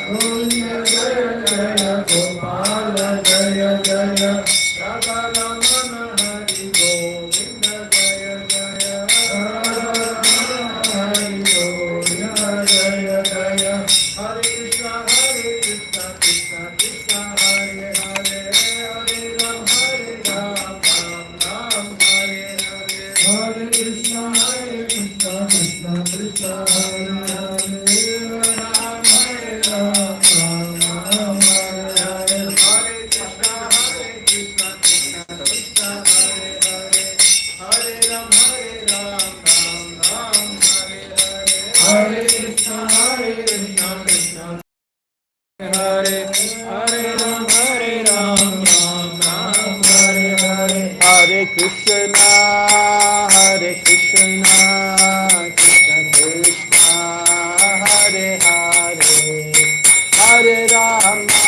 Govinda Jaya Jaya Gopala Jaya Jaya Sakala Manahari Govinda Jaya Jaya Hari Govinda Jaya Jaya Hare Krishna Krishna Krishna Hare Hare Hare Ram Ram Hare Hare Hare Krishna Krishna Krishna Hare Hare Ram Ram Hare Hare Hare Krishna Krishna Krishna Hare Hare Hare Ram Ram Hare Hare Hare Krishna Krishna Hare Hare Ram Ram Hare Hare Hare Krishna Krishna Krishna Hare Hare Hare Rama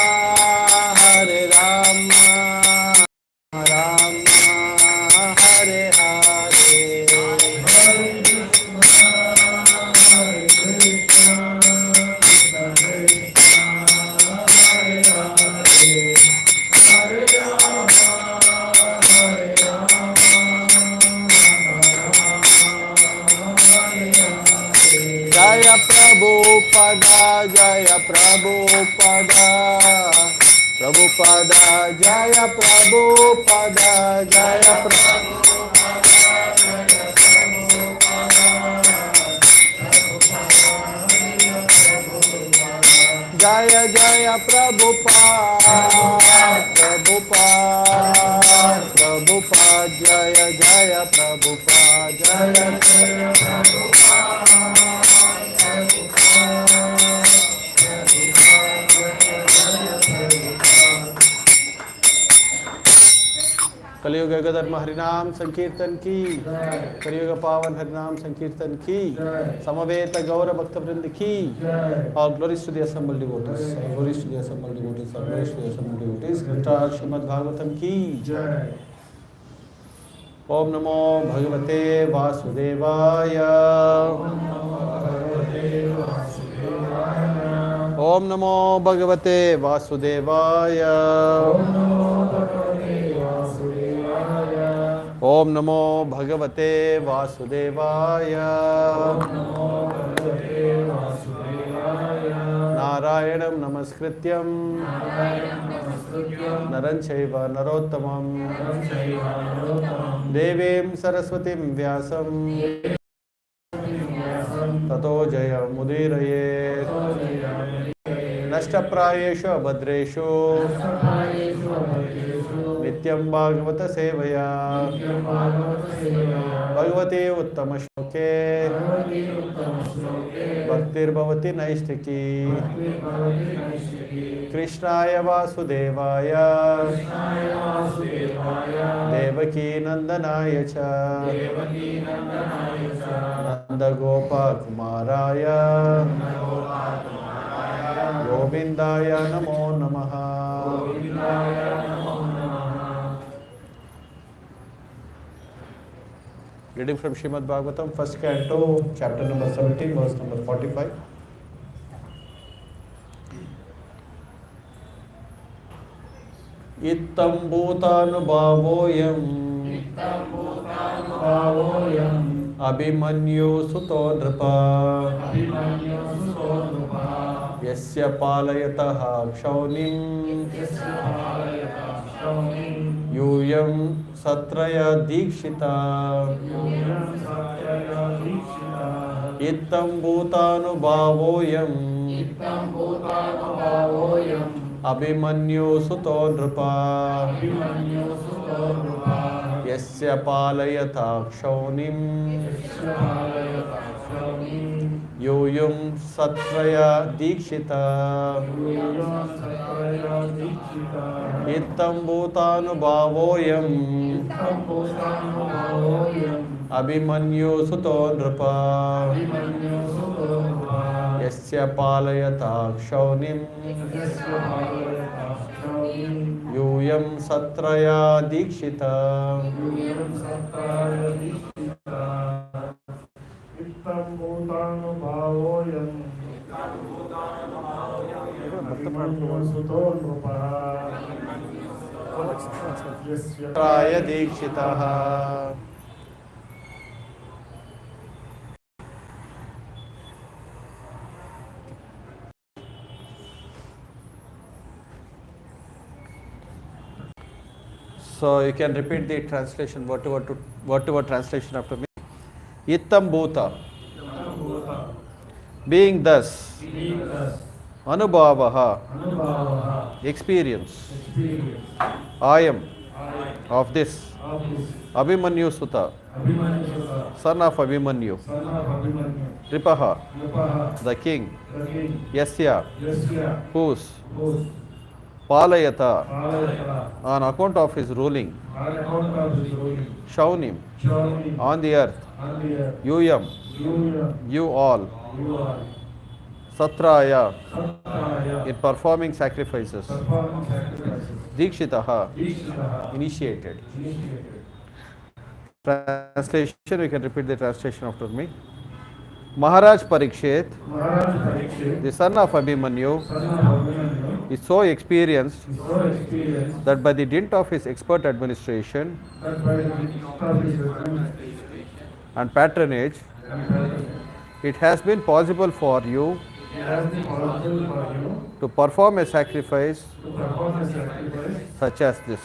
Ram Hare Hare Hare Jaya Prabhupada, Jaya Prabhupada, Prabhupada, Jaya Prabhupada, Jaya Prabhupada, Jaya Jaya Prabhupada, Prabhupada, Prabhupada, Jaya Jaya Prabhupada, Jaya Jaya Prabhupada. कलियुग गदर्म हरिनाम संकीर्तन की, कलियुग पावन हरिनाम संकीर्तन की, समवेत गौर भक्त वृंद की, और glories to the assembled devotees, glories to the assembled devotees, glories to the assembled devotees, Krishna Shrimad Bhagavatam की जय। ओम नमो भगवते वासुदेवाय, ओम नमो भगवते वासुदेवाय, ओम नमो भगवते वासुदेवाय, नारायणं नमस्कृत्यं नरं चैव नरोत्तमं देवीं सरस्वतीं व्यासं ततो जयमुदीरयेत्। नष्टप्रायेषु भद्रेषु नित्यं भागवत सेवया भगवते उत्तम श्लोके भक्तिर्भवति नैष्ठिकी। कृष्णाय वासुदेवाय देवकी नंदनाय च नंदगोपकुमाराय गोविंदाय नमो नमः। Reading from Śrīmad-Bhāgavatam, first canto, chapter number 17, verse number 45. Ittam bhūtānubhāvoyam abhimanyu suto nrpa yasya palayataha kshaunim यूयं सत्रया दीक्षिता। इत्थं भूतानुभावोऽयम् अभिमन्यु सुतो नृपा यस्य पालयता क्षौनिं यूयं सत्रया दीक्षिता। इत्थं भूतानुभावोऽयम् अभिमन्यु सुतो नृपा यस्य पालयता क्षौनिं यूयं सत्रया दीक्षिता। Raya Dikshitaha. So you can repeat the translation, whatever translation after me. Ittam Bhuta. Being thus. Anubhavaha. Experience. I am of this. Abhimanyu Sutta. Son of Abhimanyu. Ripaha. The king. Yasya. Whose. Palayata. On account of his ruling. Shaunim. On the earth. Yuyam. You all. Satraya. In performing sacrifices. Dikshitaha. Initiated. Translation, you can repeat the translation after me. Maharaj Parikshit, the son of Abhimanyu, is so experienced that by the dint of his expert administration and patronage, it has been possible for you to perform a sacrifice such as this.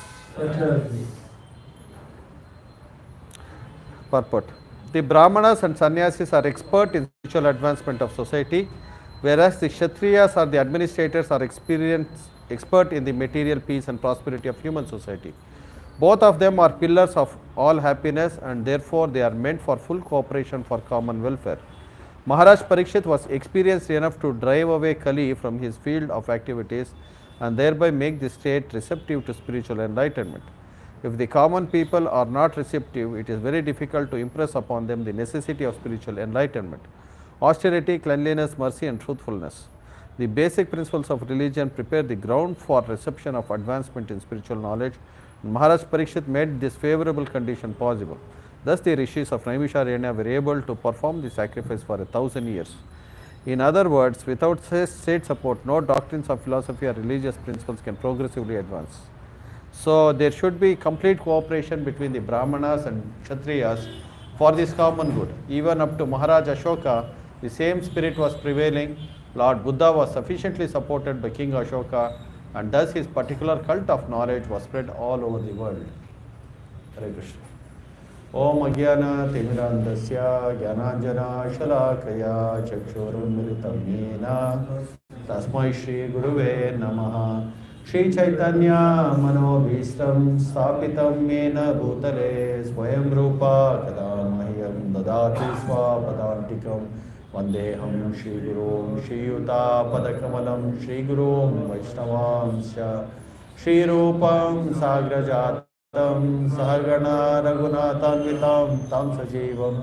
Purport. The Brahmanas and Sannyasis are expert in spiritual advancement of society, whereas the Kshatriyas or the administrators are expert in the material peace and prosperity of human society. Both of them are pillars of all happiness, and therefore they are meant for full cooperation for common welfare. Maharaj Parikshit was experienced enough to drive away Kali from his field of activities and thereby make the state receptive to spiritual enlightenment. If the common people are not receptive, it is very difficult to impress upon them the necessity of spiritual enlightenment. Austerity, cleanliness, mercy and truthfulness. The basic principles of religion prepare the ground for reception of advancement in spiritual knowledge. Maharaj Parikshit made this favorable condition possible. Thus the rishis of Naimisharanya were able to perform the sacrifice for 1,000 years. In other words, without state support, no doctrines of philosophy or religious principles can progressively advance. So there should be complete cooperation between the Brahmanas and Kshatriyas for this common good. Even up to Maharaj Ashoka, the same spirit was prevailing. Lord Buddha was sufficiently supported by King Ashoka, and thus his particular cult of knowledge was spread all over the world. Hare Krishna. Om Agyana Timirandasya Gyananjana Shalakaya Chakshurunmilitam Yena Tasmai Shri Guruve Namaha. Shri Chaitanya Manobhistam Sthapitam Yena Bhutale Swayam Rupa Kadamahyam Dadati Swapadantikam Vandeham Shri Gurum Shri Yuta Padakamalam Shri Gurum Vaishnavamsya Shri Rupam Sagrajatam Sahagana Raghunatanvitam Tam Sajivam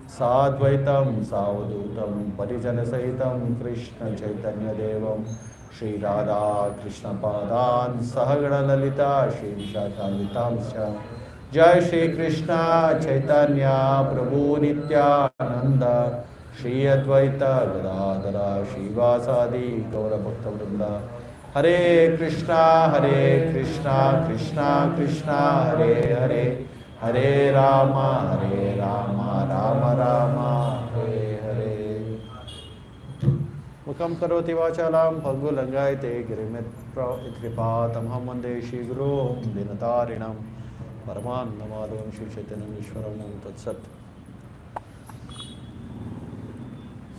Sadvaitam Savadutam Parijana Sahitam Krishna Chaitanya Devam Shri Radha Krishna Padan Sahagana Lalita Shri Vishakhanvitamsya Jai Shri Krishna Chaitanya Prabhu Nityananda Shri Advaita Gadadara Shri Vasadi Gaura Bhakta Vrinda Hare Krishna Krishna Krishna Hare Hare Hare Rama Rama Rama Hare Hare. Mukam karoti vachalam bhagu langayate girimit-kripatamham vande Shri Gurum dinatarinam Paramannamadam Shri Chaitanya Ishwaram Tat Sat.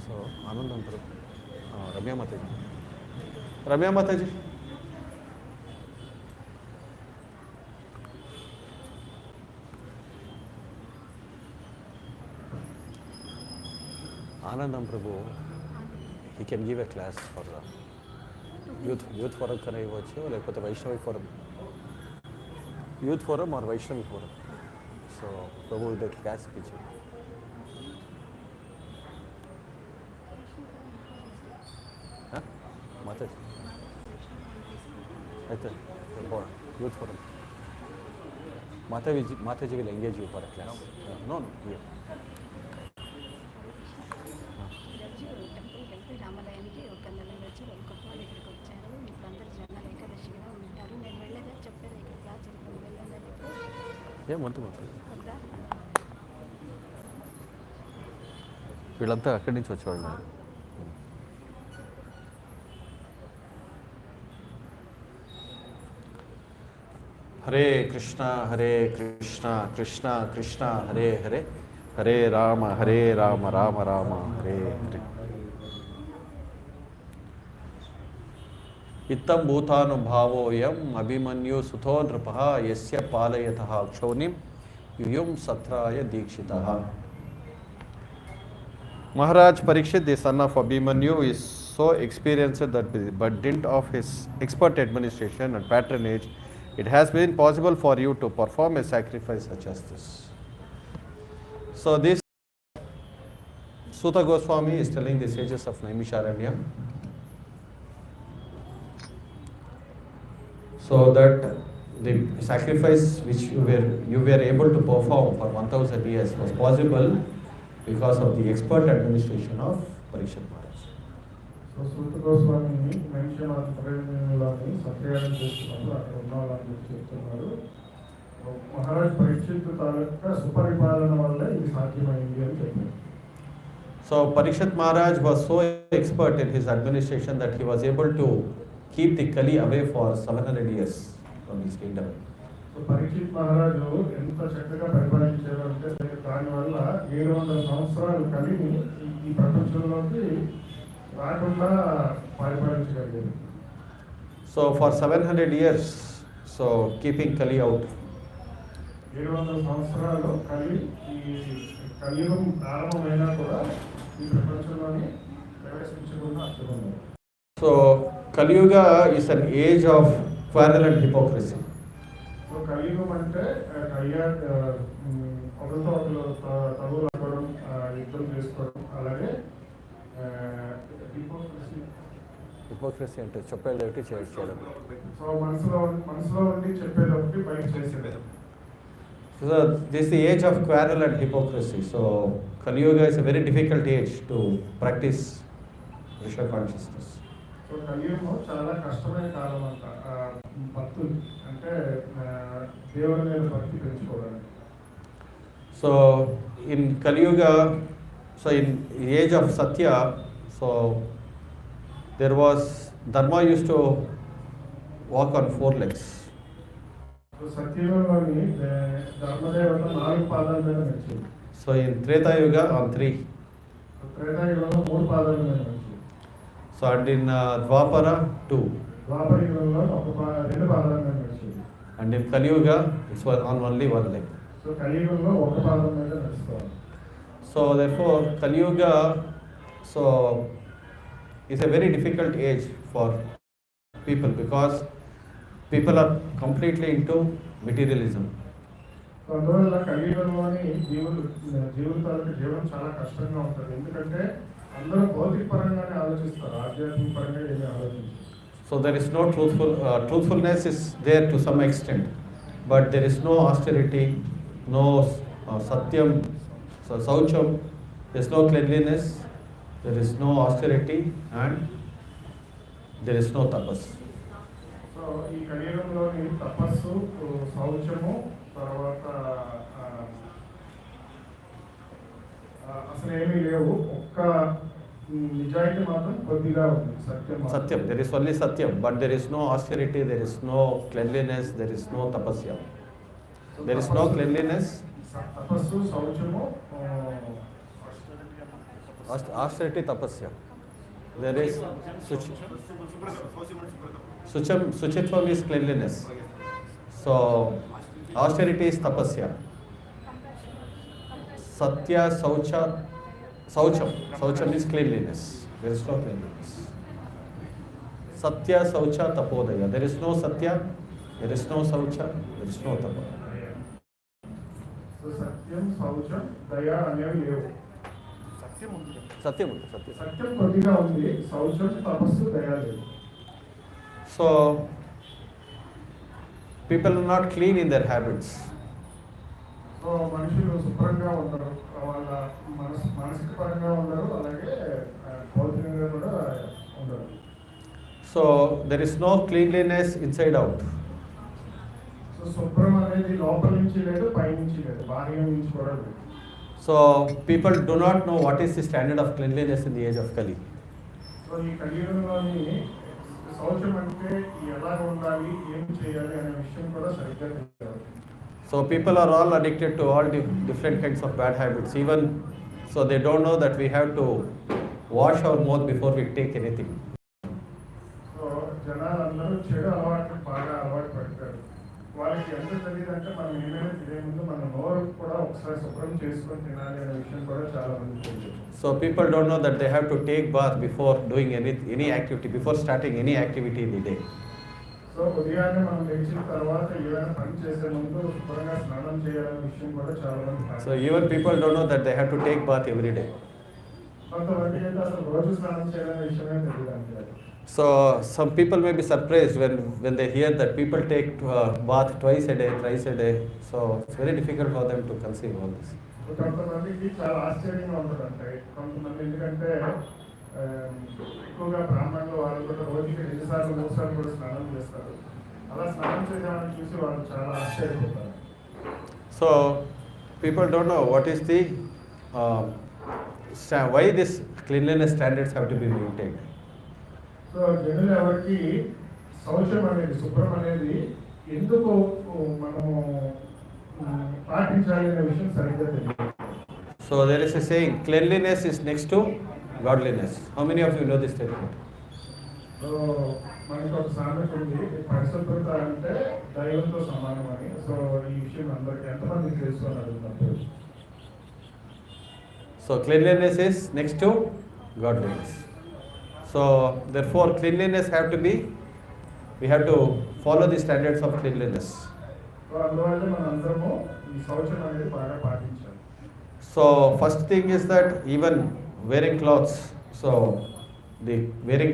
So, Anandam Prabhu. Ramya Mataji. Ramya Mataji. Anandam Prabhu, he can give a class for the youth forum kana ivochu lekapothe Vaishnavi forum, youth forum or Vaishnavi forum. So Prabhu the class ichu. Huh? Mataji. Aithe youth forum. Mataji will engage you for a class. No, here. ఏమంత వీళ్ళంతా అక్కడి నుంచి వచ్చేవాళ్ళు. హరే కృష్ణ కృష్ణ కృష్ణ హరే హరే, హరే రామ రామ రామ హరే హరే. ఇత్తం భూతానుభావోయం అభిమన్యు సుతో నృపః యస్య పాలయతః క్షౌనిం యుయుం సత్రాయ దీక్షితః. Maharaj Parikshit, the son of Abhimanyu, is so experienced that by dint of his expert administration and patronage, it has been possible for you to perform a sacrifice such as this. So this Suta Goswami is telling the sages of Naimisharanya, so that the sacrifice which you were able to perform for 1000 years was possible because of the expert administration of Parikshit Maharaj. So Suta Goswami mentioned on Parikshit సత్యాన్ని చేస్తున్నప్పుడు అక్కడ ఉన్న వాళ్ళని చెప్తున్నారు, మహారాజ్ పరీక్షిత్ తాలూకా సుపరిపాలన వల్ల ఇది సాధ్యమైంది అని చెప్పారు. So Parikshit Maharaj was so expert in his administration that he was able to keep the Kali away for 700 years from his kingdom. So Parikshit మహారాజు ఎంత చక్కగా పరిపాలించారు అంటే దానివల్ల 700 సంవత్సరాలు కలిగి ఈ ప్రపంచంలోకి రాకుండా పరిపాలించగలిగారు. So for 700 years, so keeping Kali out. 700 సంవత్సరాలు కలిగి ఈ కలియుగం ప్రారంభమైనా కూడా ఈ ప్రపంచంలోని ప్రవేశించకుండా అడ్డుకున్నారు. So Kali Yuga is an age of quarrel and hypocrisy. So కలియుగం అంటే ఒకరితో ఒకరు తగులు అవ్వడం, యుద్ధం చేసుకోవడం, అలాగే హిపోక్రసీ అంటే చెప్పేది ఒకటి చేయడం. సో మనసులో ఉండి చెప్పేది ఒకటి బయట చేసేది. So this is the age of quarrel and hypocrisy. So Kali Yuga is a very difficult age to practice Krishna consciousness. So కలియుగం చాలా కష్టమైన కాలం అంట భక్తులు అంటే దేవుని మీద భక్తి పెంచుకోవడానికి. So in Kali Yuga, so in the age of Satya, so there was Dharma used to walk on 4 legs. So సత్యుగంలోని ధర్మదేవత 4 పాదాల మీద నడిచింది. So in Treta Yuga on 3. త్రేతాయుగంలో 3 పాదాల మీద నడిచింది. So and in Dwapara 2. ద్వాపర యుగంలో 2 పాదాల మీద నడిచింది. And in Kali Yuga it's on only 1 leg. So కలియుగంలో 1 పాదం మీద నడుస్తారు. So therefore Kali Yuga so is a very difficult age for people because people are completely into materialism. So అందువల్ల కలియుగంలోని జీవితాలకు జీవనం చాలా కష్టంగా ఉంటుంది. ఎందుకంటే అందరూ భౌతిక పరంగానే ఆలోచిస్తారు, ఆధ్యాత్మిక పరంగా ఏమీ ఆలోచించారు. So there is no truthfulness is there to some extent, but there is no austerity, no satyam, so saucham, there is no cleanliness, there is no austerity, and there is no tapas. So ఈ కలియుగంలోని తపస్సు, శౌచము, తర్వాత అసలు ఏమీ లేవు. ఒక్క నిజాయితీ మాత్రం కొద్దిగా ఉంది, Satyam, there is only satyam, but there is no austerity, there is no cleanliness, there is no tapasya. There is no cleanliness. తపస్సు, శౌచము, Austerity, tapasya. There is suchitvam is cleanliness. So austerity is tapasya. Satya, saucham is cleanliness. There is no cleanliness. Satya, saucha, tapodaya. There is no satya, there is no saucha, there is no tapodaya. So సత్యం, శౌచం, దయ అనేవి లేవు. Satyam. సత్యం కొద్దిగా ఉంది, శౌచం, తపస్సు, దయ లేదు. So people are not clean in their habits. So మనుషులు శుభ్రంగా ఉండరు, వాళ్ళ మానసిక పరంగా ఉండరు, అలాగే భౌతికంగా కూడా ఉండరు. So there is no cleanliness inside out. So శుభ్రం అనేది లోపల నుంచి లేదు, పై నుంచి లేదు, బాహ్యం నుంచి కూడా లేదు. So people do not know what is the standard of cleanliness in the age of Kali. So ఈ కలియుగంలోని శౌచం అంటే ఎలా ఉండాలి, ఏం చేయాలి అనే విషయం కూడా సరిగ్గా తెలియదు. So people are all addicted to all different kinds of bad habits. Even so, they don't know that we have to wash our mouth before we take anything. So జనాలందరూ చెడు అలవాట్లు బాగా అలవాటు పడతారు. వాళ్ళకి ఎంత తెలియదంటే మనం ఏమైనా తినే ముందు మన నోరు కూడా ఒకసారి శుభ్రం చేసుకొని తినాలి అనే విషయం కూడా చాలా మంది తెలియదు. So people don't know that they have to take bath before doing any activity, before starting any activity in the day. So ఉదయాన్నే మనం లేచిన తర్వాత ఏదైనా పని చేసే ముందు శుభ్రంగా స్నానం చేయాలనే విషయం కూడా చాలా మంది. So even people don't know that they have to take bath every day. కొంతమంది అయితే అసలు రోజు స్నానం చేయాలనే విషయమే తెలియదు అంటారు. So some people may be surprised when they hear that people take bath twice a day, thrice a day. So it's very difficult for them to conceive all this. కొంతమందికి చాలా ఆశ్చర్యంగా ఉంటుందంటే, కొంతమంది ఎందుకంటే ఎక్కువగా బ్రాహ్మణులు వాళ్ళు కూడా రోజుకి 2 సార్లు 3 సార్లు కూడా స్నానం చేస్తారు. అలా స్నానం చేసేవాళ్ళని చూసి వాళ్ళు చాలా ఆశ్చర్యపోతారు. So people don't know what is the why this cleanliness standards have to be maintained. So జనులు ఎవరికి శౌచం అనేది, శుభ్రం అనేది ఎందుకు మనము పాటించాలి అనే విషయం సరిగ్గా తెలియదు. So there is a saying, cleanliness is next to godliness. How many of you know this statement? So మనకు ఒక సామెత ఉంది, పరిశుభ్రత అంటే దైవంతో సమానం అని. సో ఈ విషయం అందరికీ ఎంతమందికి తెలుసు అని అడుగుతున్నప్పుడు, So cleanliness is next to godliness. So therefore cleanliness we have to follow the standards of cleanliness. So అందువల్ల మనందరము ఈ శౌచం అనేది బాగా పాటించాలి. So first thing is that even wearing clothes, so the wearing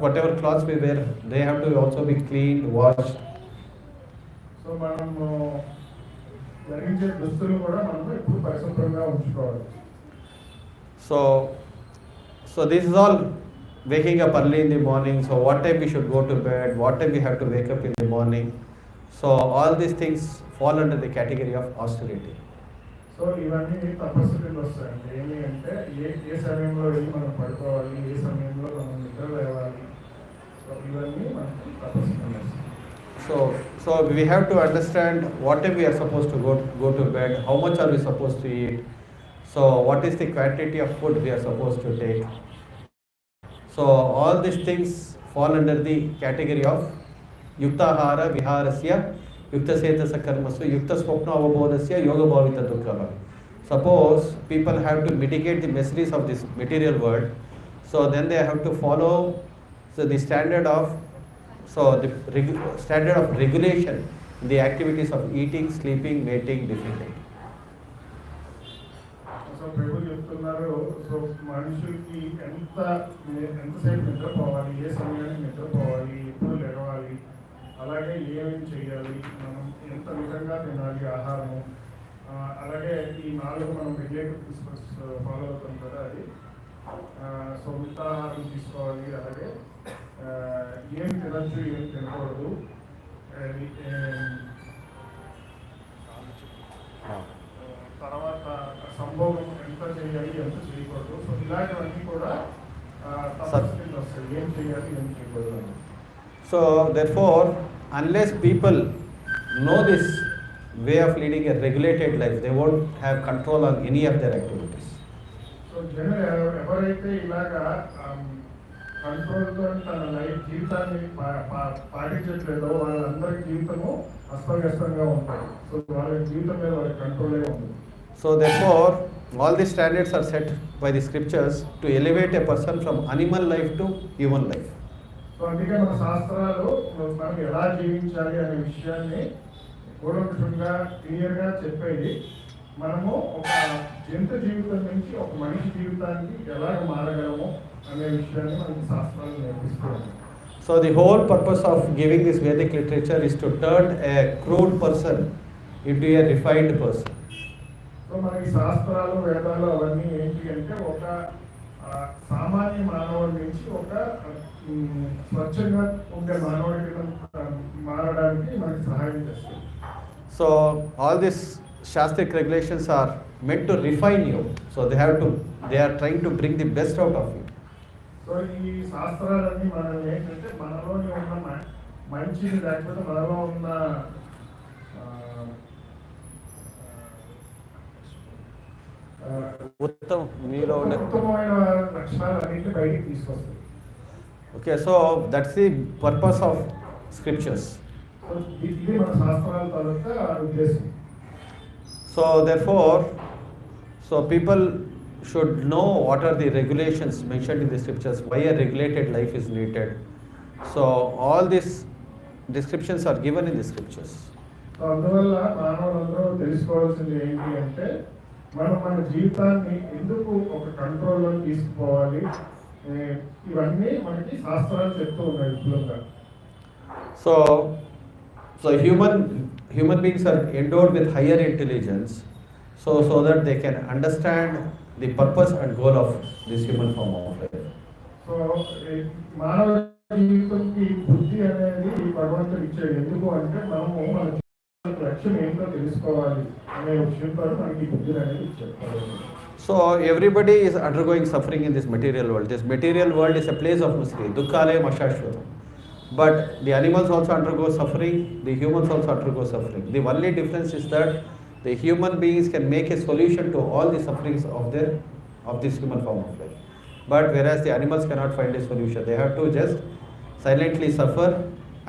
whatever clothes we wear, they have to also be cleaned, washed. So మనము ధరించే దుస్తులు కూడా మనం ఎప్పుడు పరిశుభ్రంగా ఉంచుకోవాలి. So this is all waking up early in the morning. So what time we should go to bed, what time we have to wake up in the morning. So all these things fall under the category of austerity. So ఇవన్నీ తపస్సు కింద వస్తాయండి. ఏమి అంటే ఏ సమయంలో వెళ్ళి మనం పడుకోవాలి, ఏ సమయంలో మనం నిద్ర లేవాలి. సో ఇవన్నీ మనకి తపస్సు కింద వస్తాయి. So we have to understand what time we are supposed to go to bed, how much are we supposed to eat. So what is the quantity of food we are supposed to take. So all these things fall under the category of yuktahara viharasya yuktasetasa karmasu yuktasvapna avabodhasya yoga bhavita dukkha. Suppose people have to mitigate the miseries of this material world, so then they have to follow the standard of regulation in the activities of eating, sleeping, mating, defeating. So ప్రభు చెప్తున్నారు, so మనుషులకి ఎంతసేపు నిద్రపోవాలి, ఏ సమయానికి నిద్రపోవాలి, ఎప్పుడు లేవాలి, అలాగే ఏమేమి చేయాలి, మనం ఎంత విధంగా తినాలి ఆహారము, అలాగే ఈ 4 మనం రెగ్యులేటర్ ఫాలో అవుతాం కదా, అది సో మితాహారం తీసుకోవాలి, అలాగే ఏమి తినచ్చు ఏమి తినకూడదు, తర్వాత సంభోగం ఎంత చేయాలి ఎంత చేయకూడదు. సో ఇలాంటివన్నీ కూడా తపస్సు కింద వస్తాయి, ఏం చేయాలి ఏం చేయకూడదు. So therefore, unless people know this way of leading a regulated life, they won't have control on any of their activities. So జనులు ఎవరైతే ఇలాగా కంట్రోల్తో తన జీవితాన్ని పాటించట్లేదో వాళ్ళందరి జీవితము అస్తవ్యస్తంగా ఉంటాయి. సో వాళ్ళ జీవితం మీద వాళ్ళ కంట్రోలే ఉంది. So therefore, all these standards are set by the scriptures to elevate a person from animal life to human life. So అందుకే మన శాస్త్రాలు మనం ఎలా జీవించాలి అనే విషయాన్ని కూలంకషంగా క్లియర్గా చెప్పేది. మనము ఒక జంతు జీవితం నుంచి ఒక మనిషి జీవితానికి ఎలాగ మారగలము అనే విషయాన్ని మనకి శాస్త్రాలు నేర్పిస్తున్నాయి. So the whole purpose of giving this Vedic literature is to turn a crude person into a refined person. So మనకి శాస్త్రాలు వేదాలు అవన్నీ ఏంటి అంటే ఒక సామాన్య మానవుడి నుంచి ఒక స్వచ్ఛంగా ఉండే మానవుడికి మారడానికి మనకి సహాయం చేస్తుంది. So all these Shastric regulations are meant to refine you. So they are trying to bring the best out of you. So ఈ శాస్త్రాలన్నీ మనం ఏంటంటే మనలోని ఉన్న మంచిది లేకపోతే మనలో ఉన్న ఉత్తమమైన లక్షణాలన్నింటినీ బయటికి తీసుకొస్తాయి. Okay, so that's the purpose of scriptures. ఇది మన శాస్త్రాల తాలూకా ఉద్దేశం. So therefore, people should know what are the regulations mentioned in the scriptures, why a regulated life is needed. So all these descriptions are given in the scriptures. అందువల్ల మానవులందరూ తెలుసుకోవాల్సింది ఏంటి అంటే మనం మన జీవితాన్ని ఎందుకు ఒక కంట్రోల్లో తీసుకుపోవాలి, ఇవన్నీ మనకి శాస్త్రాలు చెప్తూ ఉన్నాయి విపులంగా. So human beings are endowed with higher intelligence, so that they can understand the purpose and goal of this human form of life. So మానవ జీవితంకి బుద్ధి అనేది భగవంతుడు ఇచ్చాడు. ఎందుకు అంటే మనము మన లక్ష్యం ఏంటో తెలుసుకోవాలి అనే విషయంతో మనకి బుద్ధి అనేది ఇచ్చాడు. So everybody is undergoing suffering in this material world. This material world is a place of misery. Dukkhalayam ashashvatam. But the animals also undergo suffering, the humans also undergo suffering. The only difference is that the human beings can make a solution to all the sufferings of this human form of life. But whereas the animals cannot find a solution, they have to just silently suffer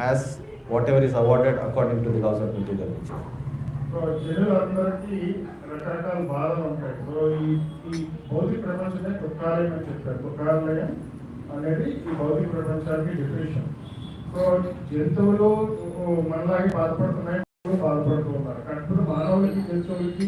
as whatever is awarded according to the laws of material nature. So జనులందరికీ రకరకాల బాధలు ఉంటాయి. So ఈ భౌతిక ప్రపంచమే దుఃఖాలయం అని చెప్పారు. దుఃఖాలయం అనేది ఈ భౌతిక ప్రపంచానికి డెఫినేషన్. సో జంతువులు మనలాగే బాధపడుతున్నాయి, బాధపడుతూ ఉన్నారు. కాకపోతే మానవులకి జంతువులకి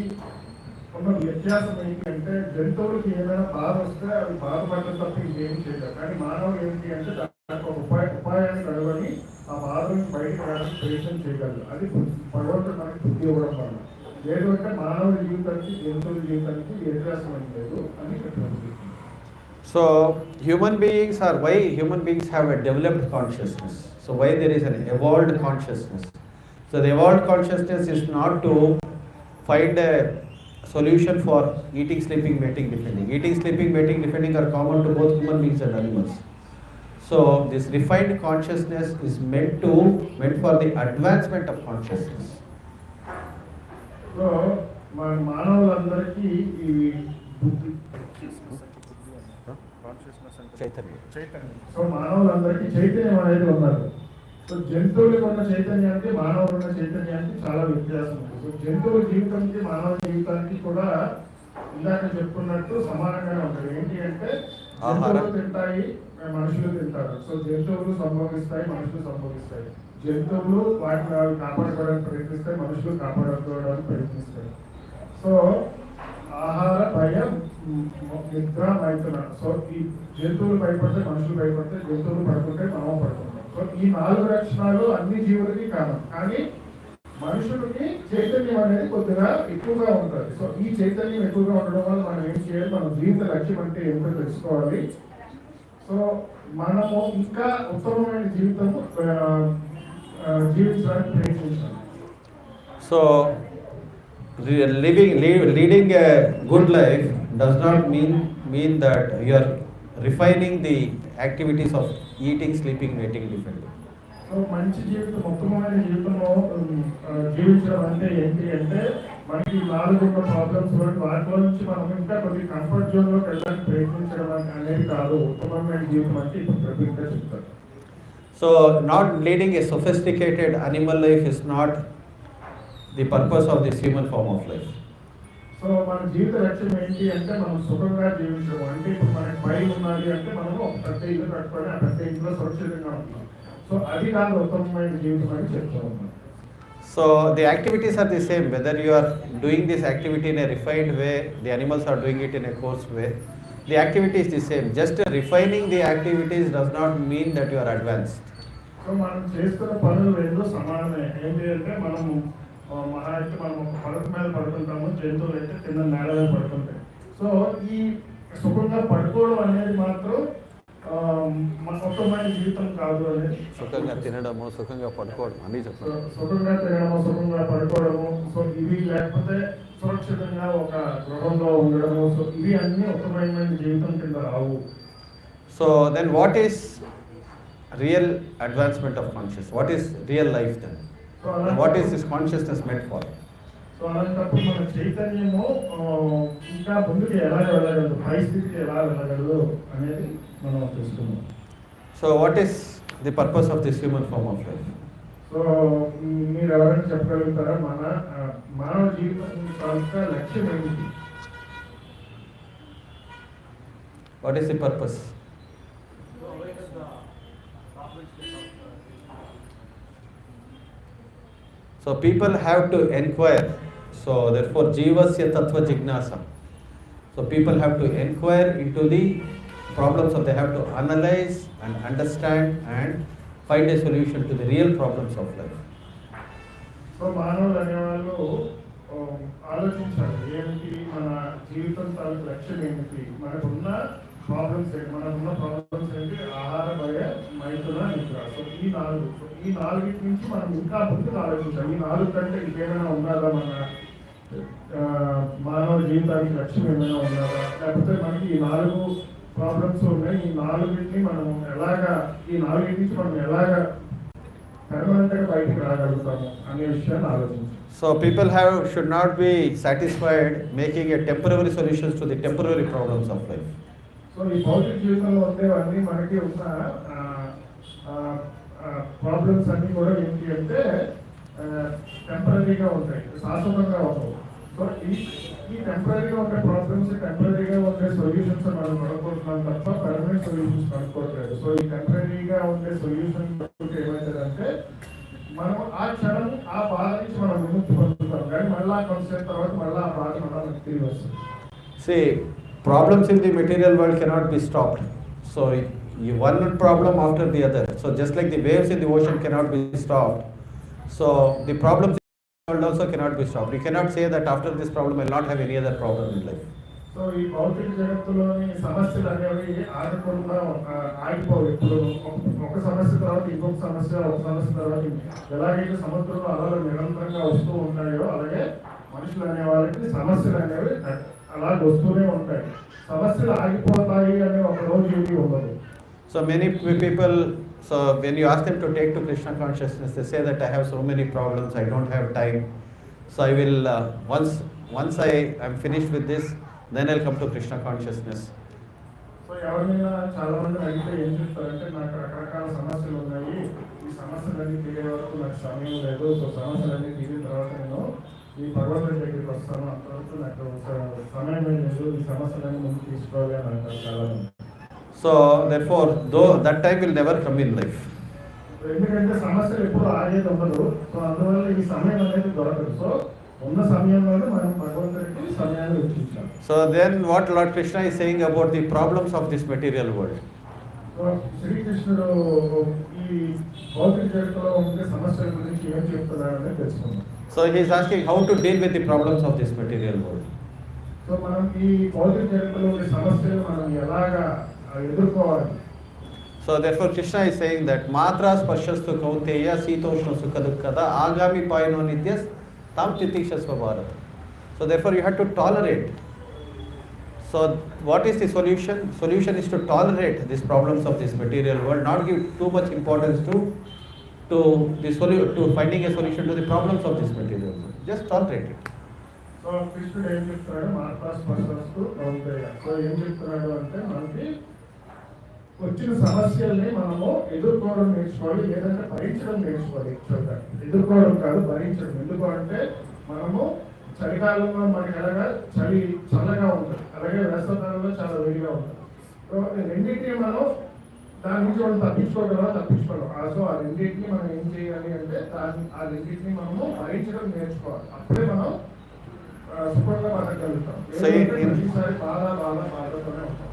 ఉన్న వ్యత్యాసం ఏంటి అంటే జంతువులకి ఏదైనా బాధ వస్తే అవి బాధపడటం తప్ప ఇంకేం చేయలేదు. కానీ మానవులు ఏంటి అంటే దానికి ఒక ఉపాయాన్ని కనుగొని ఆ బాధను బయటకు రావడానికి ప్రయత్నం చేయగలరు. అది భగవంతుడు మనకి బుద్ధి ఇవ్వడం వల్ల. లేదు అంటే మానవ జీవితానికి జంతువుల జీవితానికి వ్యత్యాసం అని లేదు అని చెప్పారు. So human beings have a developed consciousness. So why there is an evolved consciousness? So the evolved consciousness is not to find a solution for eating, sleeping, mating, defending. Eating, sleeping, mating, defending are common to both human beings and animals. So this refined consciousness is meant for the advancement of consciousness. So మానవులందరికీ ఈ బుద్ధి చైతన్యం. So మానవులందరికీ చైతన్యం అనేది ఉన్నారు. So జంతువులకు ఉన్న చైతన్యానికి మానవులు ఉన్న చైతన్యానికి చాలా వ్యత్యాసం ఉంది. సో జంతువుల జీవితానికి మానవ జీవితానికి కూడా ఇందాక చెప్పుకున్నట్టు సమానంగానే ఉంటుంది. ఏంటి అంటే జంతువులు తింటాయి, మనుషులు తింటారు. సో జంతువులు సంభవిస్తాయి, మనుషులు సంభవిస్తాయి. జంతువులు వాటిని కాపాడుకోవడానికి ప్రయత్నిస్తాయి, మనుషులు కాపాడుకోవడానికి ప్రయత్నిస్తాయి. సో ఆహార, భయం, నిద్ర, మైథున. సో ఈ జంతువులు భయపడితే మనుషులు భయపడితే, జంతువులు పడుకుంటే మనం పడుకుంటాం. సో ఈ 4 లక్షణాలు అన్ని జీవులకి కారణం. కానీ మనుషులకి చైతన్యం అనేది కొద్దిగా ఎక్కువగా ఉంటుంది. సో ఈ చైతన్యం ఎక్కువగా ఉండడం వల్ల మనం ఏం చేయాలి, మన జీవిత లక్ష్యం అంటే ఏమిటో తెలుసుకోవాలి. సో మనము ఇంకా ఉత్తమమైన జీవితము జీవించడానికి ప్రయత్నించాలి. So leading a good life does not mean that you are refining the activities of eating, sleeping, mating, defending. So మంచి జీవితం, ఉత్తమమైన జీవితంలో జీవించడం అంటే ఏంటి అంటే మనకి 4 ప్రాబ్లమ్స్ వాటిలో నుంచి మనం ఇంకా కొద్ది కంఫర్ట్ జోన్ లోకి వెళ్ళడానికి ప్రయత్నించడం అనేది కాదు ఉత్తమమైన జీవితం అంటే ఇప్పుడు ప్రభుత్వం చెప్తారు. So not leading a sophisticated animal life is not the purpose of this human form of life. So మన జీవిత లక్ష్యం ఏంటి అంటే మనం సుఖంగా జీవించడం. అంటే ఇప్పుడు మనకి భయం ఉన్నది అంటే మనము ఒక పెద్ద ఇల్లు కట్టుకొని ఆ పెద్ద ఇంట్లో సురక్షితంగా ఉంటాం. సో అది కాదు ఉత్తమమైన జీవితం అని చెప్తా ఉన్నాం. So the activities are the same whether you are doing this activity in a refined way, the animals are doing it in a coarse way. The activity is the same. Just refining the activities does not mean that you are advanced. So మనం చేస్తున్న పనులు రెండు సమానమే. ఏంటి అంటే మనము మహా అయితే మనం ఒక పడక మీద పడుకుంటాము, జంతువులు అయితే కింద నేల మీద పడుకుంటాయి. సో ఈ సుఖంగా పడుకోవడం అనేది మాత్రం మొత్తమైన జీవితం కాదు అనేది. సుఖంగా తినడము, సుఖంగా పడుకోవడం అన్నీ చెప్తాను. సుఖంగా తినడము, సుఖంగా పడుకోవడము, సో ఇవి లేకపోతే సురక్షితంగా ఒక గృహంలో ఉండడము, సో ఇవి అన్ని ఉత్తమమైన జీవితం కింద రావు. So then what is real advancement of conscious? What is real life then? What is this consciousness met for? So అలాంటప్పుడు మన చైతన్యము ఇంకా ముందుకు ఎలా వెళ్ళగలదు, పరిస్థితికి ఎలా వెళ్ళగలదు అనేది మనం చూస్తున్నాం. So what is the purpose of this human form of life? So మీరు ఎవరైనా చెప్పగలుగుతారా మన మానవ జీవితం యొక్క లక్ష్యం ఏమిటి? What is the purpose? So people have to inquire. So therefore Jivasya Tattva Jignasa. So people have to inquire into the problems, so they have to analyze and understand and find a solution to the real problems of life. So మానవులు అనేవాళ్ళు ఆలోచించాలి, ఏమిటి మన జీవితం తాలూకు లక్ష్యం ఏమిటి, మనకున్న ప్రాబ్లమ్స్ ఏంటి, మనకున్న ప్రాబ్లమ్స్ ఏంటి, ఆహార భయ మైతున నిద్ర. సో ఈ నాలుగిటి నుంచి మనం ఇంకా ముందుకు ఆలోచించాలి. ఈ నాలుగు కంటే ఇంకేమైనా ఉన్నదా, మన మానవ జీవితానికి లక్ష్యం ఏమైనా ఉన్నదా, లేకపోతే మనకి ఈ 4 ప్రాబ్లమ్స్ ఉన్నాయి, ఈ నాలుగింటిని మనం ఎలాగా, ఈ నాలుగింటి నుంచి మనం ఎలాగా పర్మనెంట్గా బయటికి రాగలుగుతాము అనే విషయాన్ని ఆలోచించాలి. So people should not be satisfied making a temporary solutions to the temporary problems of life. So ఈ భౌతిక జీవితంలో ఉండేవన్నీ మనకి ఉన్న ప్రాబ్లమ్స్ అన్నీ కూడా ఏంటి అంటే టెంపరీగా ఉంటాయి, శాశ్వతంగా ఉండవు. సో ఈ టెంపరీగా ఉండే ప్రాబ్లమ్స్, టెంపరీగా ఉండే సొల్యూషన్స్ మనం కనుక్కుంటున్నాం తప్ప పర్మనెంట్ సొల్యూషన్స్ కనుక్కోవట్లేదు. సో ఈ టెంపరీగా ఉండే సొల్యూషన్ ఏమవుతుందంటే మనం ఆ క్షణం ఆ బాధ నుంచి మనం విముక్తి పొందుతాం, కానీ మళ్ళీ కొంతసేపు తర్వాత మళ్ళీ ఆ బాధ మనకు తిరిగి వస్తుంది. See, problems in the material world cannot be stopped. So one problem after the other. So just like the waves in the ocean cannot be stopped, so the problems in the world also cannot be stopped. You cannot say that after this problem I will not have any other problem in life. So ఈ భౌతిక జగత్తులోని సమస్యలు అనేవి ఆగకుండా ఆగిపోవు. ఇప్పుడు ఒక సమస్య తర్వాత ఇంకొక సమస్య, ఒక సమస్య తర్వాత ఎలాగైతే సముద్రంలో అలలు నిరంతరంగా వస్తూ ఉంటాయో అలాగే మనుషులు అనే వాళ్ళకి సమస్యలు అనేవి అలా వస్తూనే ఉంటాయి. సమస్యలు ఆగిపోతాయి అనే ఒక రోజు ఏది ఉండదు. So many people, so when you ask them to take to Krishna consciousness, they say that I have so many problems, I don't have time. So I will once I am finished with this, then I'll come to Krishna consciousness. So ఎవరైనా చాలా మంది అడిగితే ఏం చెప్తారంటే నాకు రకరకాల సమస్యలు ఉన్నాయి, ఈ సమస్యలన్నీ తీరే వరకు నాకు సమయం లేదు. సో సమస్యలన్నీ తీరిన తర్వాత నేను ఈ భగవంతుడి దగ్గరికి వస్తాను, అంతవరకు నాకు సమయం లేదు, ఈ సమస్యలన్నీ ముందు తీసుకోవాలి అని అంటారు చాలా మంది. So therefore, though that time will never come in life. ఎందుకంటే సమస్యలు ఎప్పుడు ఆగేది ఉండదు. సో అందువల్ల ఈ సమయం అనేది దొరకదు. సో ఉన్న సమయంలోనే మనం భగవంతుడికి సమయాన్ని వెచ్చించాం. So then what Lord Krishna is saying about the problems of this material world? So శ్రీకృష్ణుడు ఈ భౌతిక జగత్తులో ఉండే సమస్యల గురించి ఏం చెప్తున్నారని తెలుసుకున్నాం. So he is asking how to deal with the problems of this material world. So మనం ఈ భౌతిక జగత్తులో ఉండే సమస్యలు మనం ఎలాగా ఎదుర్కోవాలి? So therefore Krishna is saying that matra spashastu kaunteya sitoshna sukha dukkada agami payano nityas tam titikshasva bharata. So therefore you have to tolerate. So what is the solution? Solution is to tolerate these problems of this material world, not give too much importance to finding a solution to the problems of this material world. Just tolerate it. So కృష్ణుడు ఏం చెప్తున్నాడు? మాత్రా స్పర్శస్తు Kaunteya. So ఏం చెప్తున్నాడు అంటే మనకి వచ్చిన సమస్యల్ని మనము ఎదుర్కోవడం నేర్చుకోవాలి, లేదంటే భరించడం నేర్చుకోవాలి. ఎదుర్కోవడం కాదు, భరించడం. ఎందుకు అంటే మనము చలికాలంలో మనకి ఎలాగా చల్లగా ఉంటుంది, అలాగే వేసవికాలంలో చాలా వేడిగా ఉంటుంది. సో రెండింటినీ మనం దాని నుంచి మనం తప్పించుకోగలం. సో ఆ రెండింటినీ మనం ఏం చేయాలి అంటే ఆ రెండింటినీ మనము భరించడం నేర్చుకోవాలి. అప్పుడే మనం సుఖంగా బతకగలుగుతాం. ఈసారి బాధతోనే ఉంటాం.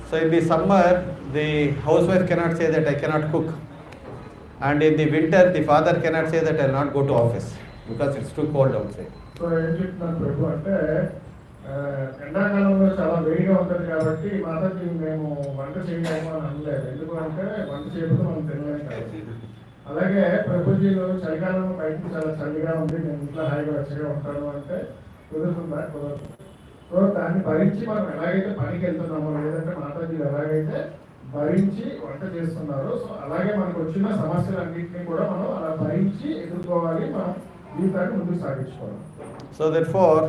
So in the summer, the housewife cannot say that I cannot cook, and in the winter, the father cannot say that I will not go to office because it's too cold outside. So ఏం చెప్తున్నాను ప్రభు అంటే ఎండాకాలంలో చాలా వేడిగా ఉంటుంది కాబట్టి మాతకి మేము వంట చేయలేము అని అనలేదు. ఎందుకంటే వంట చేయకపోతే మనం తినలేము కాబట్టి. అలాగే ప్రభుజీలు చలికాలంలో బయటకు చాలా చలిగా ఉంది, నేను ఇంట్లో హాయిగా వచ్చగా ఉంటాను అంటే కుదురుతుందా? కుదరదు. సో దాన్ని భరించి మనం ఎలాగైతే పనికి వెళ్తున్నామో, లేదంటే మాతాజీలు ఎలాగైతే భరించి వంట చేస్తున్నారు, సో అలాగే మనకు వచ్చిన సమస్యలన్నింటినీ కూడా మనం అలా భరించి ఎదుర్కోవాలి, మనం జీవితాన్ని ముందుకు సాగించుకోవాలి. So therefore,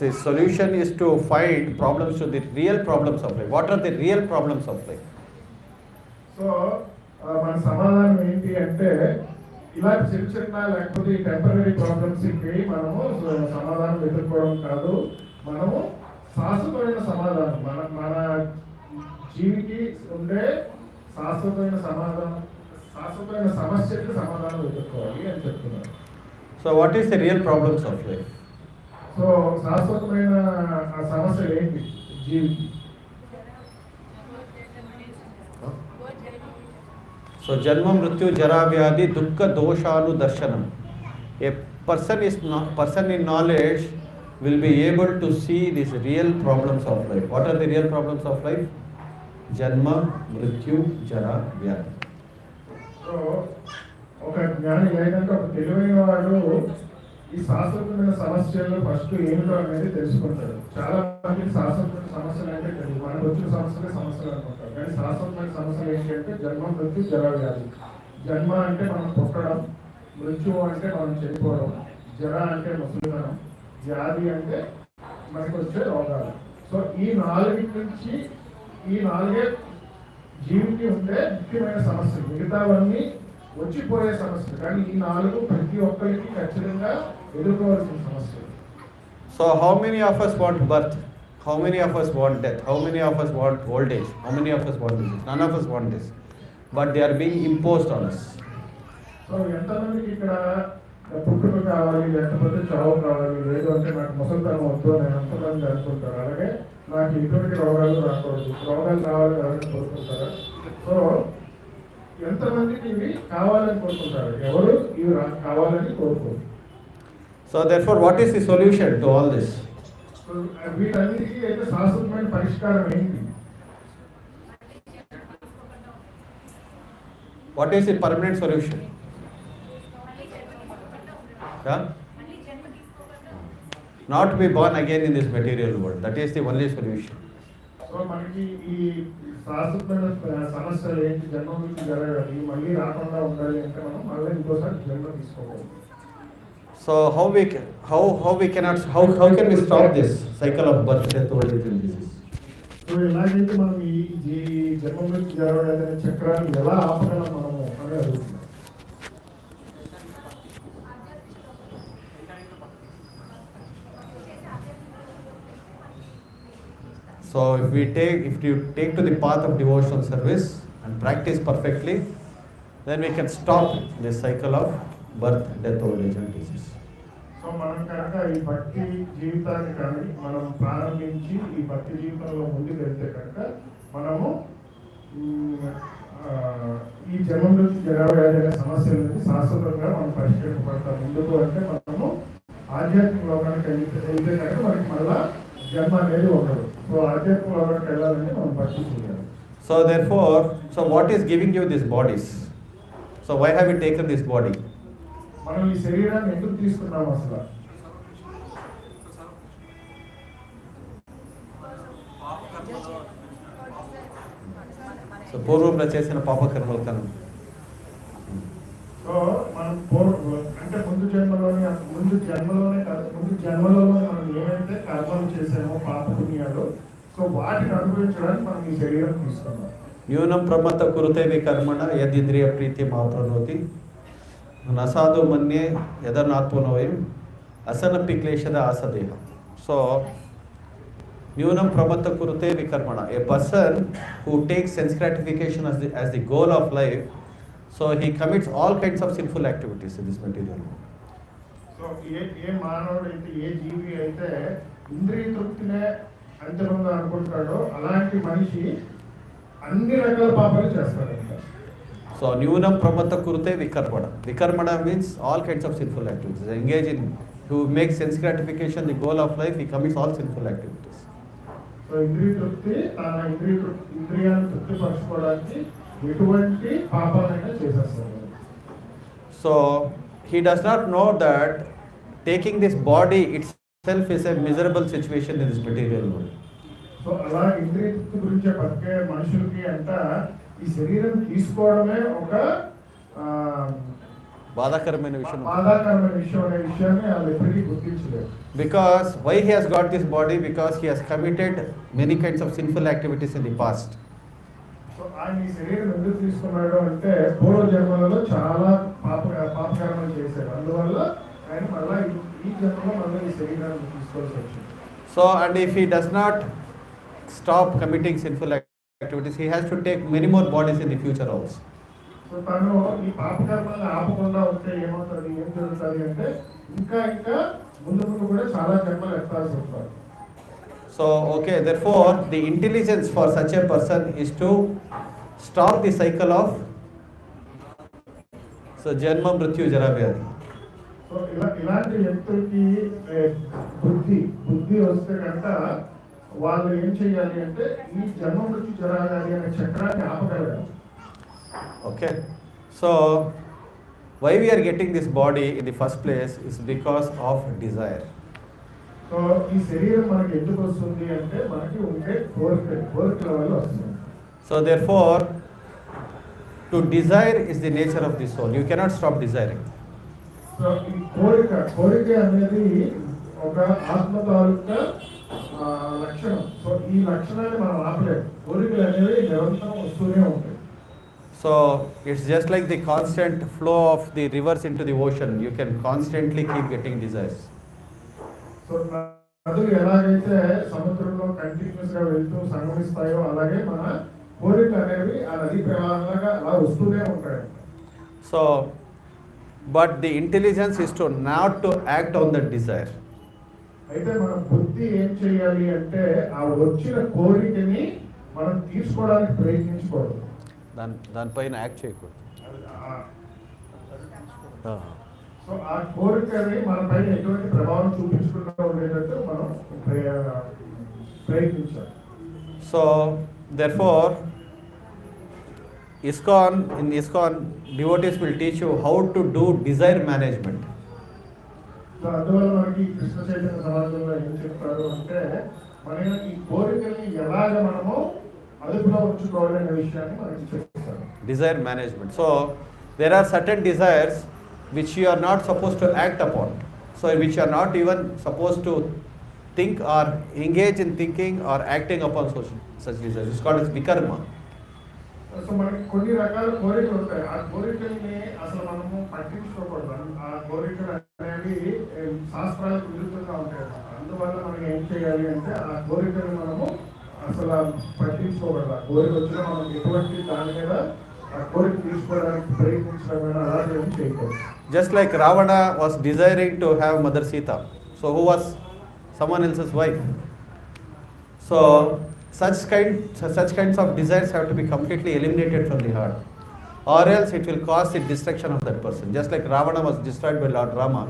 the solution is to find problems to the real problems of life. What are the real problems of life? So మన సమాధానం ఏంటి అంటే, ఇలాంటి చిన్న చిన్న లేకపోతే ఈ టెంపరీ ప్రాబ్లమ్స్కి మనము సమాధానం ఎదుర్కోవడం కాదు, మనము శాశ్వతమైన సమాధానం, మన జీవికి ఉండే శాశ్వతమైన సమస్యకి సమాధానం ఎదుర్కోవాలి అని చెప్తున్నారు. So what is the real problems of life? So శాశ్వతమైన ఆ సమస్యలు ఏంటి జీవికి? So Janma Mrityu Jara Vyadhi Dukkha Doshanu Darshanam. A person in knowledge will be able to see these real problems of life. What are the real problems of life? Janma Mrityu Jara Vyadhi. So ఒక జ్ఞాని లేదంటే ఒక తెలివైన వాడు ఈ శాశ్వతమైన సమస్యలు first ఏమిటో అనేది తెలుసుకుంటాడు. చాలా మందికి శాశ్వతమైన సమస్యలు అంటే తెలియదు, మనకు వచ్చిన సమస్యలు అనుకుంటారు. కానీ శాశ్వతమైన సమస్యలు ఏంటంటే జన్మ మృత్యు జర వ్యాధి. జన్మ అంటే మనం పుట్టడం, మృత్యు అంటే మనం చనిపోవడం, జర అంటే ముసలితనం, వ్యాధి అంటే మనకు వచ్చే రోగాలు. సో ఈ నాలుగే జీవికి ఉండే ముఖ్యమైన సమస్యలు. మిగతావన్నీ వచ్చిపోయే సమస్యలు, కానీ ఈ నాలుగు ప్రతి ఒక్కరికి ఖచ్చితంగా ఎదుర్కోవాల్సిన సమస్యలు. So how many of us want birth? How many of us want death? How many of us want old age? How many of us want this? None of us want this. But they are being imposed on us. So ఎంతమందికి ఇక్కడ పుట్టుక కావాలి, లేకపోతే చావు కావాలి, లేదు అంటే నాకు ముసలితనం వద్దు నేను ఎంతమంది అనుకుంటారు. అలాగే నాకు ఎటువంటి రోగాలు రాకూడదు, రోగాలు రావాలి ఎవరైనా కోరుకుంటారా? సో ఎంతమందికి ఇవి కావాలని కోరుకుంటారు, ఎవరు ఇవి కావాలని కోరుకోరు. So therefore, what is the solution to all this? వీటన్నిటికీ అయితే శాశ్వతమైన పరిష్కారం ఏంటి? What is the permanent solution? Yeah? Not to be born again in this material world. That is the only solution. So మనకి ఈ శాశ్వతమైన సమస్యలు ఏంటి? జన్మ నుంచి జరగాలి, మళ్ళీ రాకుండా ఉండాలి అంటే మనం మళ్ళీ ఇంకోసారి జన్మ తీసుకోవాలి. So how can we stop this cycle of birth, death, old age and disease? So ఎలాగైతే మనం ఈ జన్మ నుంచి జరగాలి చక్రాన్ని ఎలా ఆపగలం మనము అని అడుగుతున్నాం. So if you take to the path of devotional service and practice perfectly, then we can stop this cycle of birth, death, old age and disease. So మనం కనుక ఈ భక్తి జీవితాన్ని కానీ మనం ప్రారంభించి ఈ భక్తి జీవితంలో ముందుకు వెళ్తే కనుక మనము ఈ జన్మ నుంచి జరగబోయే సమస్యల నుంచి శాశ్వతంగా మనం పరిష్కరించబడతాం. ఎందుకు అంటే మనము ఆధ్యాత్మిక లోకానికి వెళ్తే కనుక మనకి మళ్ళా జన్మ అనేది ఉండదు. సో ఆధ్యాత్మిక లోకానికి వెళ్ళాలంటే మనం భక్తి చేయాలి. So therefore, what is giving you these bodies? So why have you taken this body? మనం ఈ శరీరాన్ని ఎందుకు తీసుకున్నాం అసలు? సో పూర్వంలో చేసిన పాపకర్మల కన్నా. సో మనం అంటే ముందు జన్మలోనే కాదు, ముందు జన్మలోనే మనం ఏమైతే కర్మలు చేసామో పాప పుణ్యాలు, సో వాటిని అనుభవించడానికి మనం ఈ శరీరం తీసుకున్నాం. న్యూనం ప్రమత్త కురుతే వికర్మణ యదింద్రియ ప్రీతి మాప్రనోతి నసాధు మన్యే యదనాత్మనోయం అసనపి క్లేశద ఆసదేహం. సో న్యూనం ప్రమత్త కురుతే వికర్మణ, a person who takes sense gratification as the goal of life, so he commits all kinds of sinful activities in this material world. So ఏ మానవుడు అయితే, ఏ జీవి అయితే ఇంద్రియ తృప్తినే అంతిమంగా అనుకుంటాడో అలాంటి మనిషి అన్ని రకాల పాపాలు చేస్తాడంట. So న్యూనం ప్రమత్త కురుతే వికర్మణ. Vikarmana means all kinds of sinful activities. Engage in who makes sense gratification the goal of life, he commits all sinful activities. So ఇంద్రియ తృప్తి తన ఇంద్రియాన్ని తృప్తిపరచుకోవడానికి ఎటువంటి పాపాలైనా చేసేస్తాడు. So he does not know that taking this body itself is a miserable situation in this material world. So అలా ఇంద్రియ తృప్తి గురించి బతికే మనుషులకి అంట ఈ శరీరం తీసుకోవడమే ఒక బాధాకరమైన విషయం అనే విషయాన్ని వాళ్ళు ఎప్పటికీ గుర్తించలేదు. Because why he has got this body? Because he has committed many kinds of sinful activities in the past. So ఆయన ఈ శరీరం ఎందుకు తీసుకున్నాడు అంటే పూర్వ జన్మలలో చాలా పాపకర్మలు చేశాడు. అందువల్ల ఆయన మళ్ళా ఈ జన్మలో మళ్ళీ ఈ శరీరాన్ని తీసుకోవాల్సి వచ్చింది. So and if he does not stop committing sinful activities, he has to take many more bodies in the future also. So తను ఈ పాపకర్మల్ని ఆపకుండా ఉంటే ఏమవుతుంది, ఏం జరుగుతుంది అంటే ఇంకా ముందు కూడా చాలా జన్మలు ఎత్తాల్సి వస్తారు. So okay, therefore the intelligence for such a person is to stop the cycle of janma mrityu jara vyadhi. So ఇలాంటి వ్యక్తులకి బుద్ధి వస్తే కనుక వాళ్ళు ఏం చేయాలి అంటే ఈ జన్మ మృత్యు జరా వ్యాధి అనే చక్రాన్ని ఆపగలగాలి. Okay, so why we are getting this body in the first place is because of desire. So ఈ శరీరం మనకి ఎందుకు వస్తుంది అంటే మనకి ఉండే కోరికల వల్ల వస్తుంది. So therefore to desire is the nature of the soul. You cannot stop desiring. So ఈ కోరిక అనేది ఒక ఆత్మ తాలూకా లక్షణం. సో ఈ లక్షణాన్ని మనం ఆపలేము. కోరికలు అనేవి నిరంతరం వస్తూనే ఉంటాయి. So it's just like the constant flow of the rivers into the ocean. You can constantly keep getting desires. So నదులు ఎలాగైతే సముద్రంలో కంటిన్యూస్ గా వెళ్తూ సంగమిస్తాయో అలాగే మన కోరికలు అనేవి ఆ నది ప్రవాహంగా అలా వస్తూనే ఉంటాయి. So but the intelligence is to not to act on that desire. అయితే మన బుద్ధి ఏం చేయాలి అంటే ఆ వచ్చిన కోరికని మనం తీసుకోవడానికి ప్రయత్నించకూడదు. దానిపైన యాక్ట్ చేయకూడదు. సో ఆ కోరికని మన పైన ఎటువంటి ప్రభావం చూపించకుండా ఉండేటట్టు మనం ప్రయత్నించాలి. So therefore in ISKCON devotees will teach you how to do desire management. So అందువల్ల మనకి కృష్ణ చైతన్య సమాజంలో ఏం చెప్తారు అంటే మన ఈ కోరికల్ని ఎలాగ మనము అదుపులో ఉంచుకోవాలనే విషయాన్ని మనకి చెప్తారు. Desire management. So there are certain desires which you are not supposed to act upon. So which you are not even supposed to think or engage in thinking or acting upon such desires. It's called as vikarma. So మనకి కొన్ని రకాల కోరికలు ఉంటాయి. ఆ కోరికల్ని అసలు మనము పట్టించుకోకూడదు. ఆ కోరికలు అనేవి శాస్త్రాలకు విరుద్ధంగా ఉంటాయి. అందువల్ల మనం ఏం చేయాలి అంటే ఆ కోరికలు మనము అసలు పట్టించుకోకూడదు. ఆ కోరిక వచ్చినా మనం ఎటువంటి దాని మీద ఆ కోరిక తీసుకోవడానికి ప్రయత్నించడం అలాగే చేయకూడదు. Just like Ravana was desiring to have Mother Sita, so who was someone else's wife. So such kinds of desires have to be completely eliminated from the heart, or else it will cause the destruction of that person. Just like Ravana was destroyed by Lord Rama.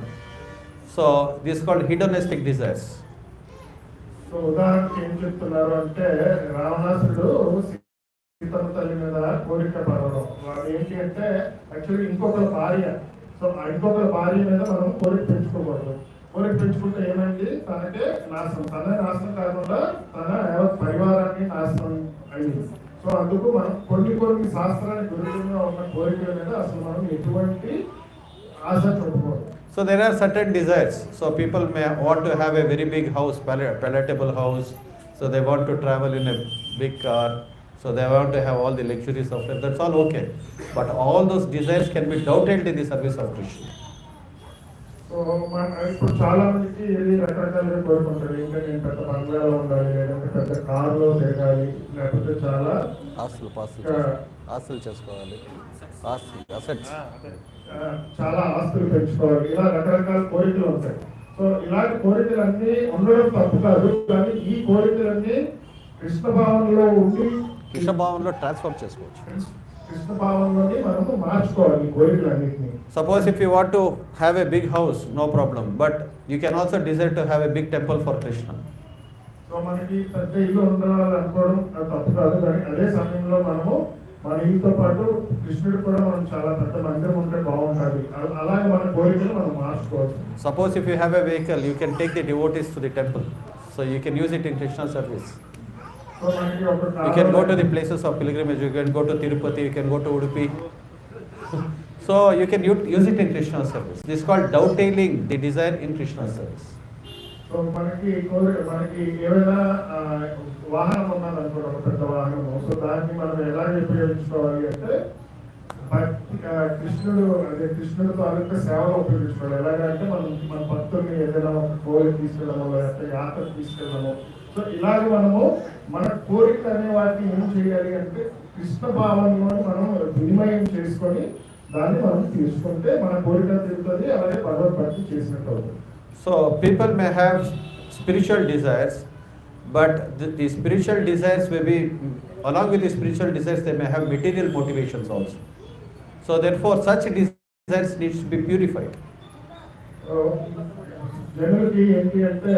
So this is called hedonistic desires. So ఉదాహరణకి ఏం చెప్తున్నారు అంటే రావణాసురుడు సీతమ్మ తల్లి మీద కోరిక పడడం. వాడు ఏంటి అంటే యాక్చువల్లీ ఇంకొకరి భార్య. సో ఇంకొకరి భార్య మీద మనం కోరిక పెంచుకోకూడదు. కోరిక పెంచుకుంటే ఏమైంది, తనకే నాశనం. తనే నాశనం కాకుండా తన యావత్ పరివారాన్ని నాశనం అయింది. సో అందుకు మనం కొన్ని శాస్త్రానికి విరుద్ధంగా ఉన్న కోరికల మీద అసలు మనం ఎటువంటి ఆశ చూపకూడదు. So there are certain desires. So people may want to have a very big house, palatable house. So they want to travel in a big car. So they want to have all the luxuries of it. That's all okay. But all those desires can be doubted in the service of Krishna. So ఇప్పుడు చాలా మందికి ఏది రకరకాలుగా కోరుకుంటారు. ఇంకా నేను పెద్ద బంగ్లాలో ఉండాలి, లేదంటే పెద్ద కారులో తిరగాలి, లేకపోతే చాలా ఆస్తులు చేసుకోవాలి, చాలా ఆస్తులు పెంచుకోవాలి, ఇలా రకరకాల కోరికలు ఉంటాయి. సో ఇలాంటి కోరికలన్నీ ఉండడం తప్పు కాదు. కానీ ఈ కోరికలన్నీ కృష్ణ భావనలో ఉండి కృష్ణ భావనలో ట్రాన్స్ఫార్మ్ చేసుకోవచ్చు. కృష్ణ భావంలోని మనము మార్చుకోవాలి ఈ కోరికలన్నింటినీ. Suppose if you want to have a big house, no problem, but you can also desire to have a big temple for Krishna. So మనకి పెద్ద ఇల్లు ఉండాలనుకోవడం అది తప్పు కాదు, కానీ అదే సమయంలో మనము మన ఇల్లుతో పాటు కృష్ణుడు కూడా మనం చాలా పెద్ద మందిరం ఉంటే బాగుంటుంది. అలాగే మన కోరికలు మనం మార్చుకోవచ్చు. Suppose if you have a vehicle, you can take the devotees to the temple, so you can use it in Krishna service. So మనకి ఒక You can go to the places of pilgrimage, you can go to Tirupati, you can go to Udupi. So you can use it in Krishna service. This is called dovetailing the desire in Krishna service. So మనకి ఏమైనా వాహనం ఉన్నదనుకోండి, ఒక పెద్ద వాహనము, so దాన్ని మనం ఎలాగ ఉపయోగించుకోవాలి అంటే కృష్ణుడు తాలూకా సేవలో ఉపయోగించుకోవాలి. ఎలాగంటే మన భక్తుల్ని ఏదైనా కోరిక తీసుకెళ్ళడము, లేకపోతే యాత్ర తీసుకెళ్ళడము. సో ఇలాగ మనము మన కోరిక అనే వాటిని ఏం చేయాలి అంటే కృష్ణ భావంలో మనం వినిమయం చేసుకొని దాన్ని మనం తీసుకుంటే మన కోరిక తిరుగుతుంది, అలాగే భగవద్భక్తి చేసినట్టు అవుతుంది. So people may have spiritual desires, but the spiritual desires may be, along with the spiritual desires, they may have material motivations also. So therefore such desires needs to be purified. జనులకి ఏంటి అంటే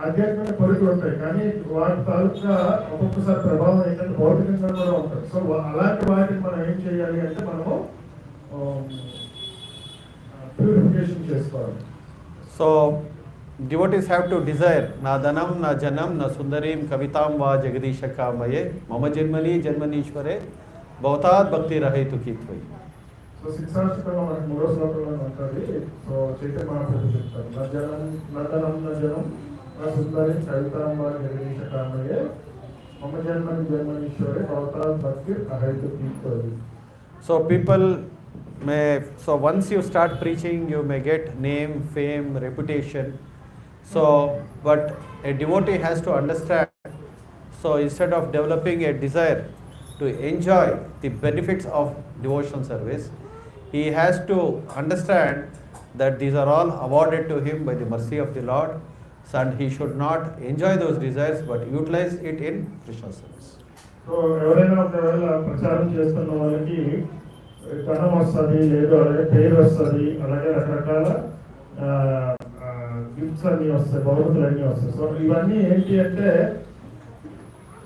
ఆధ్యాత్మిక కోరికలు ఉంటాయి, కానీ వాటి తాలూకా ఒక్కొక్కసారి ప్రభావం ఏంటంటే భౌతికంగా కూడా ఉంటాయి. సో అలాంటి వాటిని మనం ఏం చేయాలి అంటే మనము ప్యూరిఫికేషన్ చేసుకోవాలి. So devotees have to desire na dhanam na janam na sundarim kavitam va jagadisha kamaye mama janmani janmanishware bhavtat bhakti rahitu kitvai. So శిక్షాష్టకంలో మనకి 3వ శ్లోకంలో ఉంటుంది. సో చైతన్య మహాప్రభు చెప్తారు, నా ధనం నా జనం నా సుందరిం కవితాం వా జగదీశ కామయే మమ జన్మని జన్మనీశ్వరే భవతాత్ భక్తి రహితు కీర్తయి. So people may, so once you start preaching, you may get name, fame, reputation. So but a devotee has to understand, so instead of developing a desire to enjoy the benefits of devotional service, he has to understand that these are all awarded to him by the mercy of the Lord, and he should not enjoy those desires but utilize it in Krishna service. So ఎవరైనా ఒకవేళ ప్రచారం చేస్తున్న వాళ్ళకి ధనం వస్తుంది, లేదు అలాగే పేరు వస్తుంది, అలాగే రకరకాల గిఫ్ట్స్ అన్నీ వస్తాయి, బహుమతులు అన్నీ వస్తాయి. సో ఇవన్నీ ఏంటి అంటే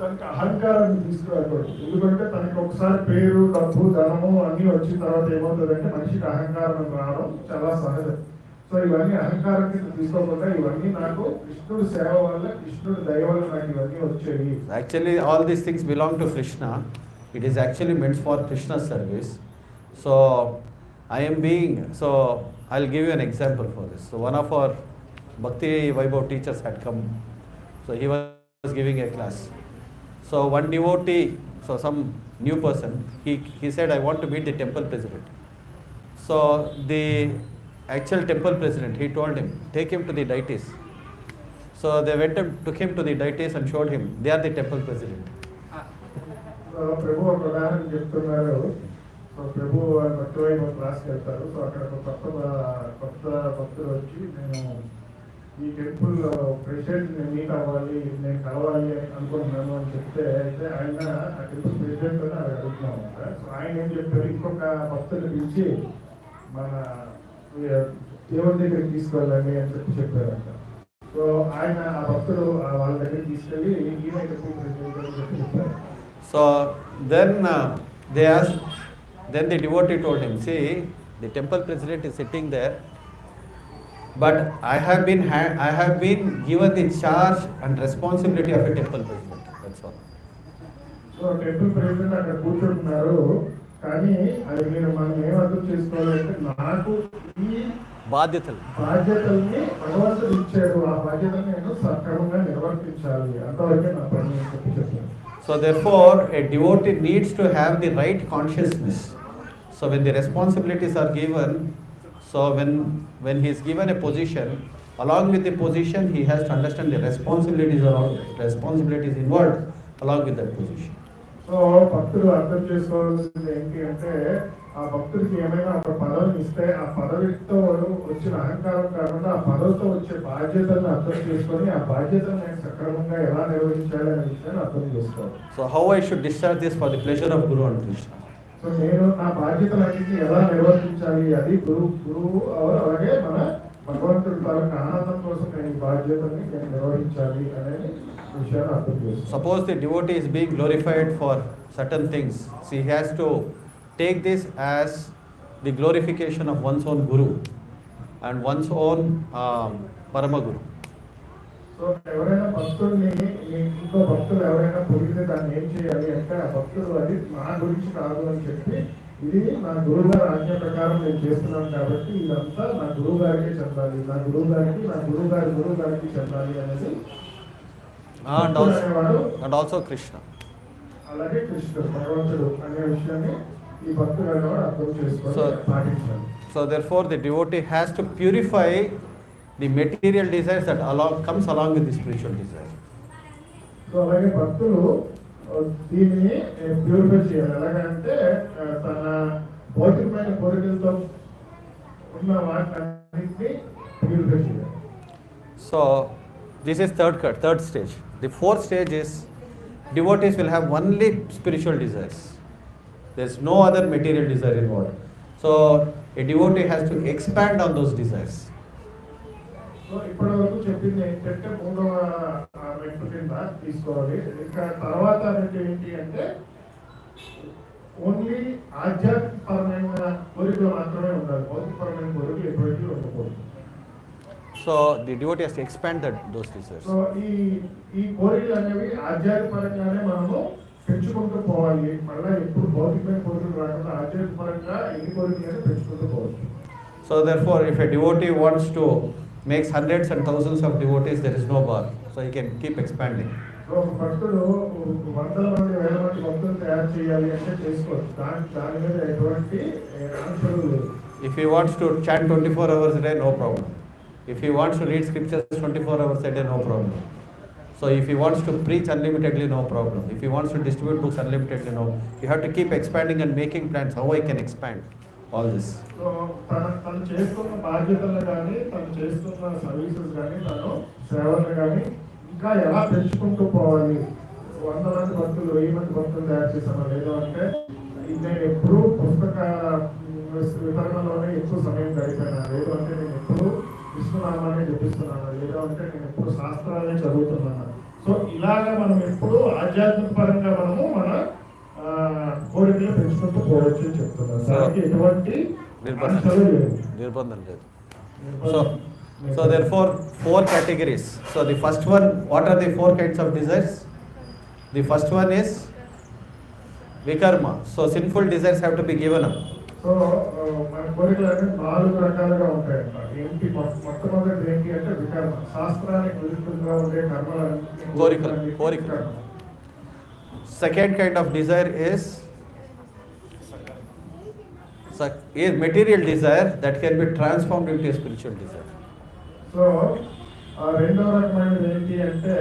తనకి అహంకారాన్ని తీసుకురాకూడదు. ఎందుకంటే తనకి ఒకసారి పేరు, డబ్బు, ధనము అన్నీ వచ్చిన తర్వాత ఏమవుతుందంటే మనిషికి అహంకారం రావడం చాలా సహజం. సో ఇవన్నీ అహంకారం కింద తీసుకోకుండా ఇవన్నీ నాకు కృష్ణుడు సేవ వల్ల, కృష్ణుడు దయ వల్ల నాకు ఇవన్నీ వచ్చాయి. Actually all these things belong to Krishna. It is actually meant for Krishna service. So I am being, so I'll give you an example for this. So one of our Bhakti Vaibhav teachers had come. So he was giving a class. So one devotee, so some new person, he said, I want to meet the temple president. So the actual temple president, he told him, take him to the deities. So they went and took him to the deities and showed him, they are the temple president. ప్రభు ఒక ఉదాహరణ చెప్తున్నారు. So ప్రభు భక్తి వైపు క్లాస్కి వెళ్తారు. So అక్కడ కొత్త భక్తులు వచ్చి, నేను ఈ టెంపుల్ ప్రెసిడెంట్ మీట్ అవ్వాలి, నేను కలవాలి అనుకుంటున్నాను అని చెప్తే, అయితే ఆయన ఆ టెంపుల్ ప్రెసిడెంట్ అని అడుగుతున్నాం. సో ఆయన ఏం చెప్పారు, ఇంకొక భక్తులు పిలిచి మన దేవుడి దగ్గరికి తీసుకెళ్ళండి అని చెప్పారంట. సో ఆయన ఆ భక్తులు వాళ్ళ దగ్గరికి తీసుకెళ్ళి ఈయన టెంపుల్ ప్రెసిడెంట్ అని చెప్పారు. So then they asked, then the devotee told him, see, the temple president is sitting there, but I have been given the charge and responsibility of a temple president. That's all. So temple president అక్కడ కూర్చుంటున్నారు, కానీ అది మనం ఏం అర్థం చేసుకోవాలంటే నాకు ఈ బాధ్యతల్ని భగవంతుడు ఇచ్చాడు, ఆ బాధ్యతను నేను సక్రమంగా నిర్వర్తించాలి, అంతవరకే నా పని చెప్పాను. So therefore a devotee needs to have the right consciousness. So when the responsibilities are given, so when he is given a position, along with the position he has to understand the responsibilities involved along with that position. So భక్తుడు అర్థం చేసుకోవాల్సింది ఏంటి అంటే, ఆ భక్తుడికి ఏమైనా ఒక పదవిని ఇస్తే ఆ పదవితో వచ్చిన అహంకారం కాకుండా ఆ పదవితో వచ్చే బాధ్యతలను అర్థం చేసుకొని ఆ బాధ్యతను నేను సక్రమంగా ఎలా నిర్వహించాలి అనే విషయాన్ని అర్థం చేసుకోవాలి. So how I should discharge this for the pleasure of Guru and Krishna. So so నేను నా బాధ్యతలన్నింటినీ ఎలా నిర్వర్తించాలి, అది గురువు అలాగే మన భగవంతుడి తాలూకు ఆనందం కోసం నేను ఈ బాధ్యతని నేను నిర్వహించాలి అనేది విషయాన్ని అర్థం చేస్తాను. Suppose the devotee is being glorified for certain things, so he has to take this as the glorification of one's own guru and one's own Parama Guru. So ఎవరైనా భక్తుల్ని, ఇంకో భక్తులు ఎవరైనా పొగిడితే దాన్ని ఏం చేయాలి అంటే ఆ భక్తులు అది నా గురించి కాదు అని చెప్పి, ఇది నా గురువు గారి ఆజ్ఞ ప్రకారం నేను చేస్తున్నాను కాబట్టి ఇదంతా నా గురువు గారికి చెందాలి, నా గురువు గారికి చెందాలి అనేది And also Krishna. అలాగే కృష్ణుడు భగవంతుడు అనే విషయాన్ని ఈ భక్తుడు అనేవాడు అర్థం చేసుకొని పాటించాలి. So therefore the devotee has to purify the material desires that comes along with the spiritual desire. So అలాగే భక్తులు దీన్ని ప్యూరిఫై చేయాలి. ఎలాగంటే తన భౌతికమైన కోరికలతో ఉన్న వాటిని ప్యూరిఫై చేయాలి. So this is third stage. The fourth stage is devotees will have only spiritual desires. There is no other material desire involved. So a devotee has to expand on those desires. So ఇప్పటి వరకు చెప్పింది ఏంటంటే మూడవ మెట్టు కింద తీసుకోవాలి. ఇంకా తర్వాత మెట్టు ఏంటి అంటే ఓన్లీ ఆధ్యాత్మికపరమైన కోరికలు మాత్రమే ఉండాలి, భౌతికపరమైన కోరికలు ఎప్పటికీ ఉండకూడదు. So the devotee has to expand those desires. So ఈ కోరికలు అనేవి ఆధ్యాత్మికపరంగానే మనము పెంచుకుంటూ పోవాలి. మళ్ళీ ఎప్పుడు భౌతికమైన కోరికలు రాకుండా ఆధ్యాత్మికపరంగా ఈ కోరికలను పెంచుకుంటూ పోవచ్చు. So therefore if a devotee wants to make hundreds and thousands of devotees, there is no bar, so he can keep expanding. So భక్తుడు వందల మంది వేల మంది భక్తులు తయారు చేయాలి అంటే చేసుకోవచ్చు. దాని మీద ఎటువంటి ఆంక్షలు లేదు. If he wants to chant 24 hours a day, no problem. If he wants to read scriptures 24 hours a day, no problem. So if he wants to preach unlimitedly, no problem. If he wants to distribute books unlimitedly, no. You have to keep expanding and making plans how I can expand all this. So తను చేస్తున్న బాధ్యతలు కానీ, తను చేస్తున్న services కానీ, తను సేవలు కానీ ఇంకా ఎలా పెంచుకుంటూ పోవాలి. 100 మంది భక్తులు 1000 మంది భక్తులు తయారు చేశాను, లేదు అంటే నేను ఎప్పుడు పుస్తక వితరణలోనే ఎక్కువ సమయం గడిపాను, లేదు అంటే నేను ఎప్పుడు విష్ణునామాన్ని జపిస్తున్నాను, లేదు అంటే నేను ఎప్పుడు శాస్త్రాలనే చదువుతున్నాను. సో ఇలాగా మనం ఎప్పుడు ఆధ్యాత్మిక పరంగా మనము మన కోరికలు పెంచుకుంటూ పోవచ్చు అని చెప్తున్నారు. దానికి ఎటువంటి నిర్బంధం లేదు. So therefore 4 categories. So the first one, what are the 4 kinds of desires? The first one is vikarma. So sinful desires have to be given up. So మన కోరికలు అనేవి 4 రకాలుగా ఉంటాయంట. ఏంటి మొట్టమొదటి ఏంటి అంటే వికర్మ, శాస్త్రానికి విరుద్ధంగా ఉండే కర్మలు కోరికలు. Second kind of desire is material desire that can be transformed into a spiritual desire. So రెండవ రకమైనది ఏంటి అంటే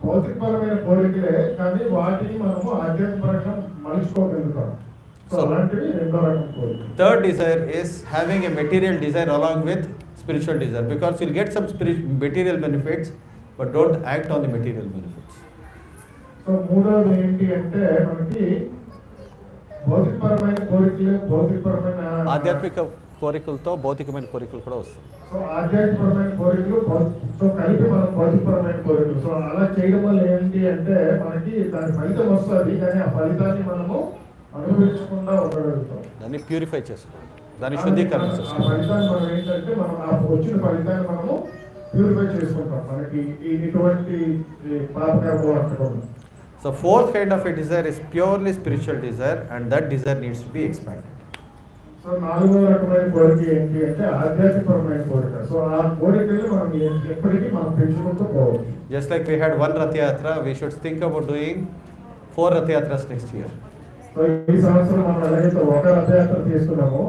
భౌతికపరమైన కోరికలే కానీ వాటిని మనము ఆధ్యాత్మికంగా మలుచుకోగలుగుతాం. సో అలాంటివి రెండవ రకం కోరిక. Third desire is having a material desire along with spiritual desire, because you'll get some material benefits but don't act on the material benefits. So మూడవది ఏంటి అంటే మనకి భౌతికపరమైన కోరికలు, భౌతికపరమైన ఆధ్యాత్మిక కోరికలతో భౌతికమైన కోరికలు కూడా వస్తాయి. సో ఆధ్యాత్మికపరమైన కోరికలు సో కలిపి మనం భౌతికపరమైన కోరికలు. సో అలా చేయడం వల్ల ఏంటి అంటే మనకి దాని ఫలితం వస్తుంది, కానీ ఆ ఫలితాన్ని మనము అనుభవించకుండా ఉండగలుగుతాం. దాన్ని ప్యూరిఫై చేసుకోవాలి, దాన్ని శుద్ధీకరణ ఆ చేసుకోవాలి. ఫలితాన్ని మనం ఏంటంటే మనం ఆ వచ్చిన ఫలితాన్ని మనము ప్యూరిఫై చేసుకుంటాం, మనకి ఇటువంటి పాపకర్మ అంటుకోండి. So fourth kind of a desire is purely spiritual desire, and that desire needs to be expanded. So నాలుగో రకమైన కోరిక ఏంటి అంటే ఆధ్యాత్మికపరమైన కోరిక. సో ఆ కోరికల్ని మనం ఎప్పటికీ మనం పెంచుకుంటూ పోవచ్చు. Just like we had 1 Rath Yatra, we should think about doing 4 Rath Yatras next year. So ఈ సంవత్సరం మనం ఎలాగైతే ఒక రథయాత్ర తీసుకున్నామో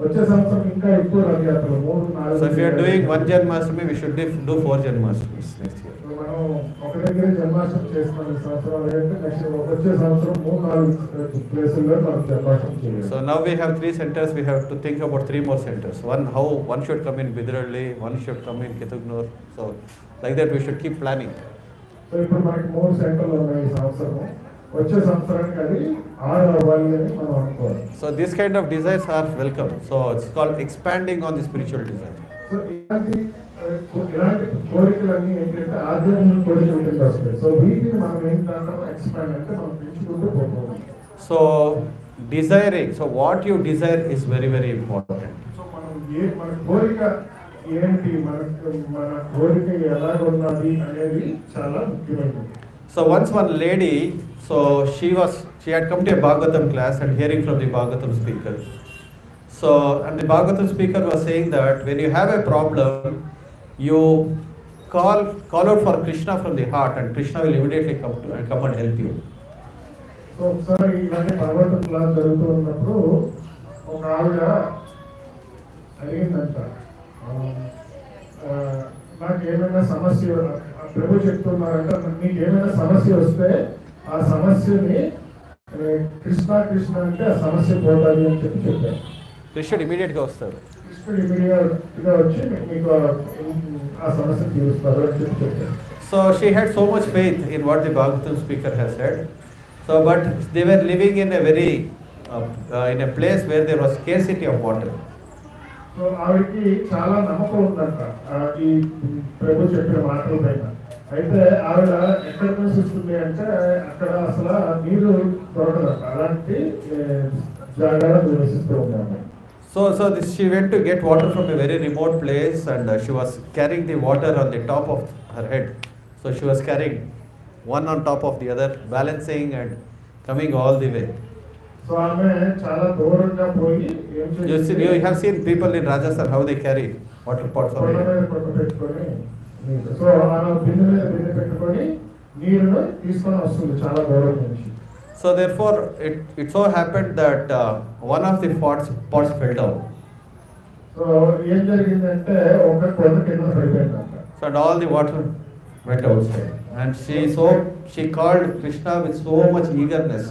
వచ్చే సంవత్సరం ఇంకా ఎక్కువ రథయాత్రలు 3, 4. So if we are doing 1 Janmashtami, we should do 4 Janmashtamis next year. మనం ఒక దగ్గర జన్మాష్టమి చేస్తున్నాం ఈ సంవత్సరం, లేదంటే నెక్స్ట్ వచ్చే సంవత్సరం 3-4 ప్లేసుల్లో మనం జన్మాష్టమి చేయాలి. So now we have 3 centers, we have to think about 3 more centers. One should come in Bidralli, one should come in Kitugnur. So like that we should keep planning. So ఇప్పుడు మనకి 3 సెంటర్లు ఉన్నాయి ఈ సంవత్సరం. వచ్చే సంవత్సరానికి అది 6 అవ్వాలి అని మనం అనుకోవాలి. So this kind of desires are welcome. So it's called expanding on the spiritual desire. So ఇలాంటి కోరికలన్నీ ఏంటంటే ఆధ్యాత్మిక కోరికలు కింద వస్తాయి. సో వీటిని మనం ఏంటంటే ఎక్స్పాండ్ అంటే మనం పెంచుకుంటూ పోతాం. So desiring, so what you desire is very, very important. So మనం మన కోరిక ఏంటి, మన కోరిక ఎలా ఉన్నది అనేది చాలా ముఖ్యమైనది. So once one lady, so she had come to a Bhagavatam class and hearing from the Bhagavatam speaker. So, and the Bhagavatam speaker was saying that when you have a problem, you call out for Krishna from the heart, and Krishna will immediately come and help you. So ఒకసారి ఇలాంటి Bhagavatam class జరుగుతూ ఉన్నప్పుడు ఒక ఆవిడ అడిగిందంట, నాకు ఏమైనా సమస్య, ప్రభు చెప్తున్నారంట, నీకు ఏమైనా సమస్య వస్తే ఆ సమస్యని కృష్ణ కృష్ణ అంటే ఆ సమస్య పోతాది అని చెప్పారు. కృష్ణుడు ఇమీడియట్ గా వస్తారు. కృష్ణుడు ఇమీడియట్ గా వచ్చి మీకు ఆ సమస్య తీరుస్తారు అని చెప్పారు. So she had so much faith in what the Bhagavatam speaker has said. So, but they were living in a very in a place where there was scarcity of water. So ఆవిడకి చాలా నమ్మకం ఉందంట ఈ ప్రభు చెప్పిన మాటల పైన. అయితే ఆవిడ ఎక్కడ నివసిస్తుంది అంటే అక్కడ అసలు నీరు దొరకదంట, అలాంటి జాగాలో నివసిస్తూ ఉన్నాము. So she went to get water from a very remote place, and she was carrying the water on the top of her head. So she was carrying one on top of the other, balancing and coming all the way. So ఆమె చాలా దూరంగా పోయి You have seen people in Rajasthan how they carry water pots on their head. పెట్టుకొని, so ఆమె బిందె మీద బిందె పెట్టుకొని నీరును తీసుకొని వస్తుంది చాలా దూరం నుంచి. So therefore it so happened that one of the pots fell down. So ఏం జరిగిందంటే ఒక కొండ కింద పడిపోయిందంట. So and all the water went outside, and she called Krishna with so much eagerness.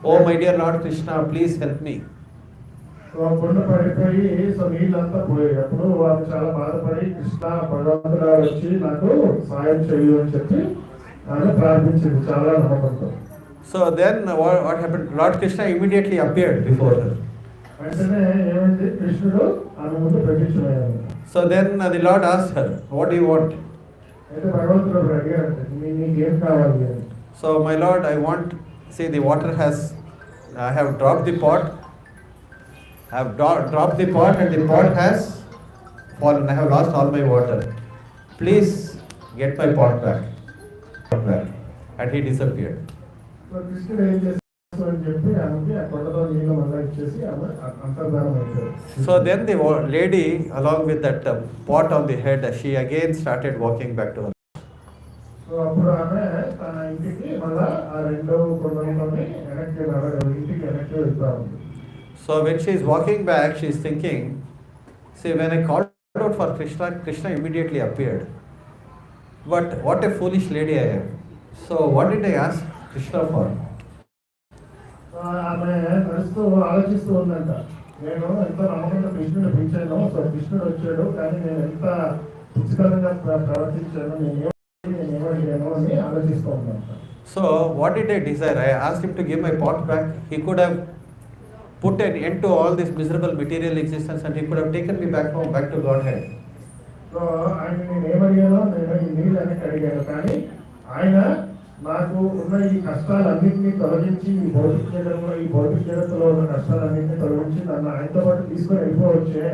Oh my dear Lord Krishna, please help me. So కొండ పడిపోయి so నీళ్ళంతా పోయాయి. అప్పుడు వాళ్ళు చాలా బాధపడి కృష్ణ భగవంతుడా వచ్చి నాకు సాయం చెయ్యి అని చెప్పి ఆమె ప్రార్థించింది చాలా నమ్మకంతో. So then what happened? Lord Krishna immediately appeared before her. వెంటనే ఏమైంది, కృష్ణుడు ఆమె ముందు ప్రత్యక్షమయ్యాడు. So then the Lord asked her, what do you want? అయితే భగవంతుడు అడిగారంటే నీకేం కావాలి అని. So my Lord, I want, see the water I have dropped the pot. I have dropped the pot and the pot has fallen. I have lost all my water. Please get my pot back. And he disappeared. So కృష్ణుడు ఏం చేస్తాడు అని చెప్పి ఆమెకి ఆ కొండలో నీళ్ళు మళ్ళీ ఇచ్చేసి ఆమె అంతర్ధానం అయిపోయాడు. So then the lady, along with that pot on the head, she again started walking back to her. So అప్పుడు ఆమె తన ఇంటికి మళ్ళా ఆ రెండో కొండలోనే ఇంటికి వెనక్కి వెళ్తా ఉంది. So when she is walking back, she is thinking, see, when I called out for Krishna, Krishna immediately appeared. But what a foolish lady I am. So what did I ask Krishna for? ఆమె నడుస్తూ ఆలోచిస్తూ ఉందంట, నేను ఎంత నమ్మకంగా కృష్ణుడు పిలిచాను, so కృష్ణుడు వచ్చాడు, కానీ నేను ఎంత ఉచితంగా ప్రవర్తించాను, నేనేమడిగాను అని ఆలోచిస్తూ ఉన్నాను. So what did I desire? I asked him to give my pot back. He could have put an end to all this miserable material existence, and he could have taken me back home, back to Godhead. So ఆయన నేను ఏమడిగానో, నేను ఈ నీళ్ళు అనేది అడిగాను, కానీ ఆయన నాకు ఉన్న ఈ కష్టాలన్నింటినీ తొలగించి ఈ భౌతిక జగత్తులో ఉన్న కష్టాలన్నింటినీ తొలగించి నన్ను ఆయనతో పాటు తీసుకొని వెళ్ళిపోవచ్చే,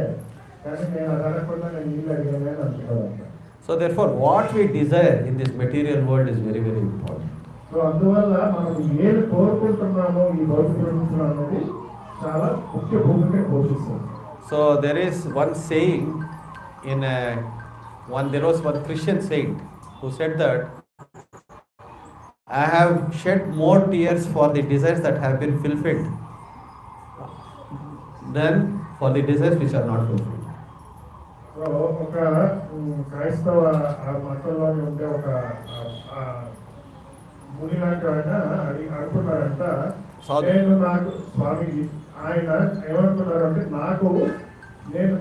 కానీ నేను అది అడగకుండా నేను నీళ్ళు అడిగానే అని అనుకున్నాను. So therefore what we desire in this material world is very, very important. So అందువల్ల మనం ఏది కోరుకుంటున్నామో ఈ భౌతిక ప్రపంచంలో అనేది చాలా ముఖ్య భూమిక పోషిస్తుంది. So there is one saying there was one Christian saint who said that I have shed more tears for the desires that have been fulfilled than for the desires which are not fulfilled. So ఒక క్రైస్తవ మతంలోని ఉండే ఒక ముని లాంటి ఆయన అనుకున్నారంట, నేను నాకు స్వామి ఆయన ఏమనుకున్నారంటే నాకు నేను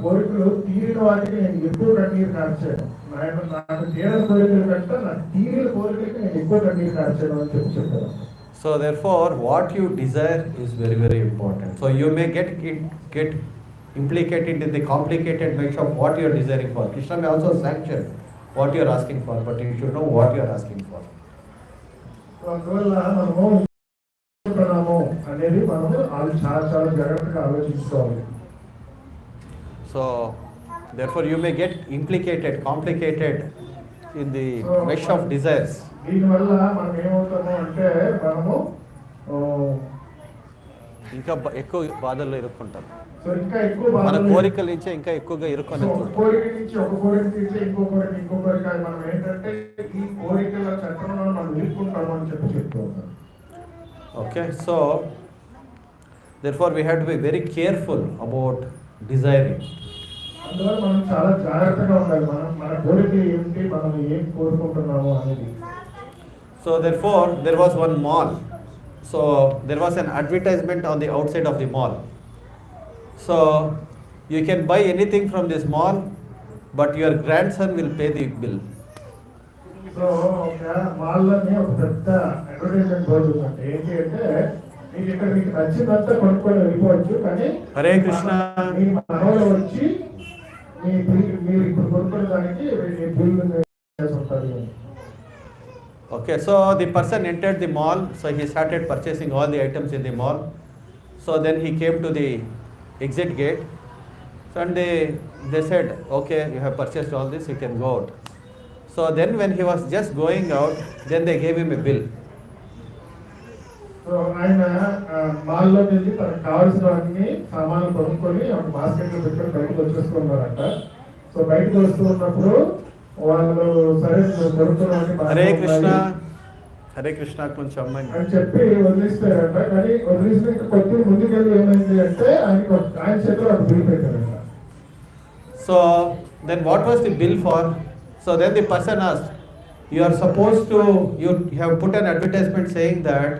కోరికలు తీరిన వాటికి నేను ఎక్కువ కన్నీరు కార్చాను. నాకు తీరని కోరికల కంటే నాకు తీరిన కోరికలకి నేను ఎక్కువ కన్నీరు కార్చాను అని చెప్పాను. So therefore, what you desire is very, very important. So you may get implicated in the complicated mix of what you are desiring for. Krishna may also sanction what you are asking for, but you should know what you are asking for. అందువల్ల మనము అనేది మనము అది చాలా చాలా జాగ్రత్తగా ఆలోచించుకోవాలి. So therefore you may get implicated, complicated in the mesh of desires. దీనివల్ల మనం ఏమవుతాము అంటే మనము ఇంకా ఎక్కువ బాధల్లో ఇరుక్కుంటాం. సో ఇంకా ఎక్కువ మన కోరికల నుంచి ఇంకా ఎక్కువగా ఇరుక్కొని ఒక కోరిక నుంచి ఒక కోరిక తీర్చి ఇంకో కోరిక మనం ఏంటంటే ఈ కోరికల చక్రంలో మనం ఇరుక్కుంటాము అని చెప్తున్నాం. Okay, so therefore we have to be very careful about desiring. అందువల్ల మనం చాలా జాగ్రత్తగా ఉండాలి. మన కోరిక ఏంటి, మనం ఏం కోరుకుంటున్నాము అనేది. So therefore there was one mall. So there was an advertisement on the outside of the mall. So you can buy anything from this mall, but your grandson will pay the bill. So ఒక మాల్లోనే ఒక పెద్ద advertisement board ఉందంటే ఏంటి అంటే మీకు నచ్చినంతా కొనుక్కొని వెళ్ళిపోవచ్చు, కానీ హరే కృష్ణ మీ మనవలు వచ్చి మీరు ఇప్పుడు కొనుక్కునే దానికి బిల్లు ఉంటారు. Okay, so the person entered the mall, so he started purchasing all the items in the mall. So then he came to the exit gate, and they said, okay, you have purchased all this, you can go out. So then when he was just going out, then they gave him a bill. So ఆయన మాల్లోకి వెళ్ళి తనకు కావాల్సినవన్నీ సామాన్లు కొనుక్కొని ఒక బాస్కెట్లో పెట్టుకొని బయటకు వచ్చేసుకున్నారంట. So బయటకు వస్తూ ఉన్నప్పుడు వాళ్ళు సరే కొనుక్కున్నవన్నీ హరే కృష్ణ కొంచెం అమ్మాయి అని చెప్పి వదిలిస్తారంట. కానీ వదిలిసిన కొద్ది ముందుకెళ్ళి ఏమైంది అంటే ఆయన చేతిలో ఒక బిల్ పెట్టారంట. So then what was the bill for? So then the person asked, you are supposed to, you have put an advertisement saying that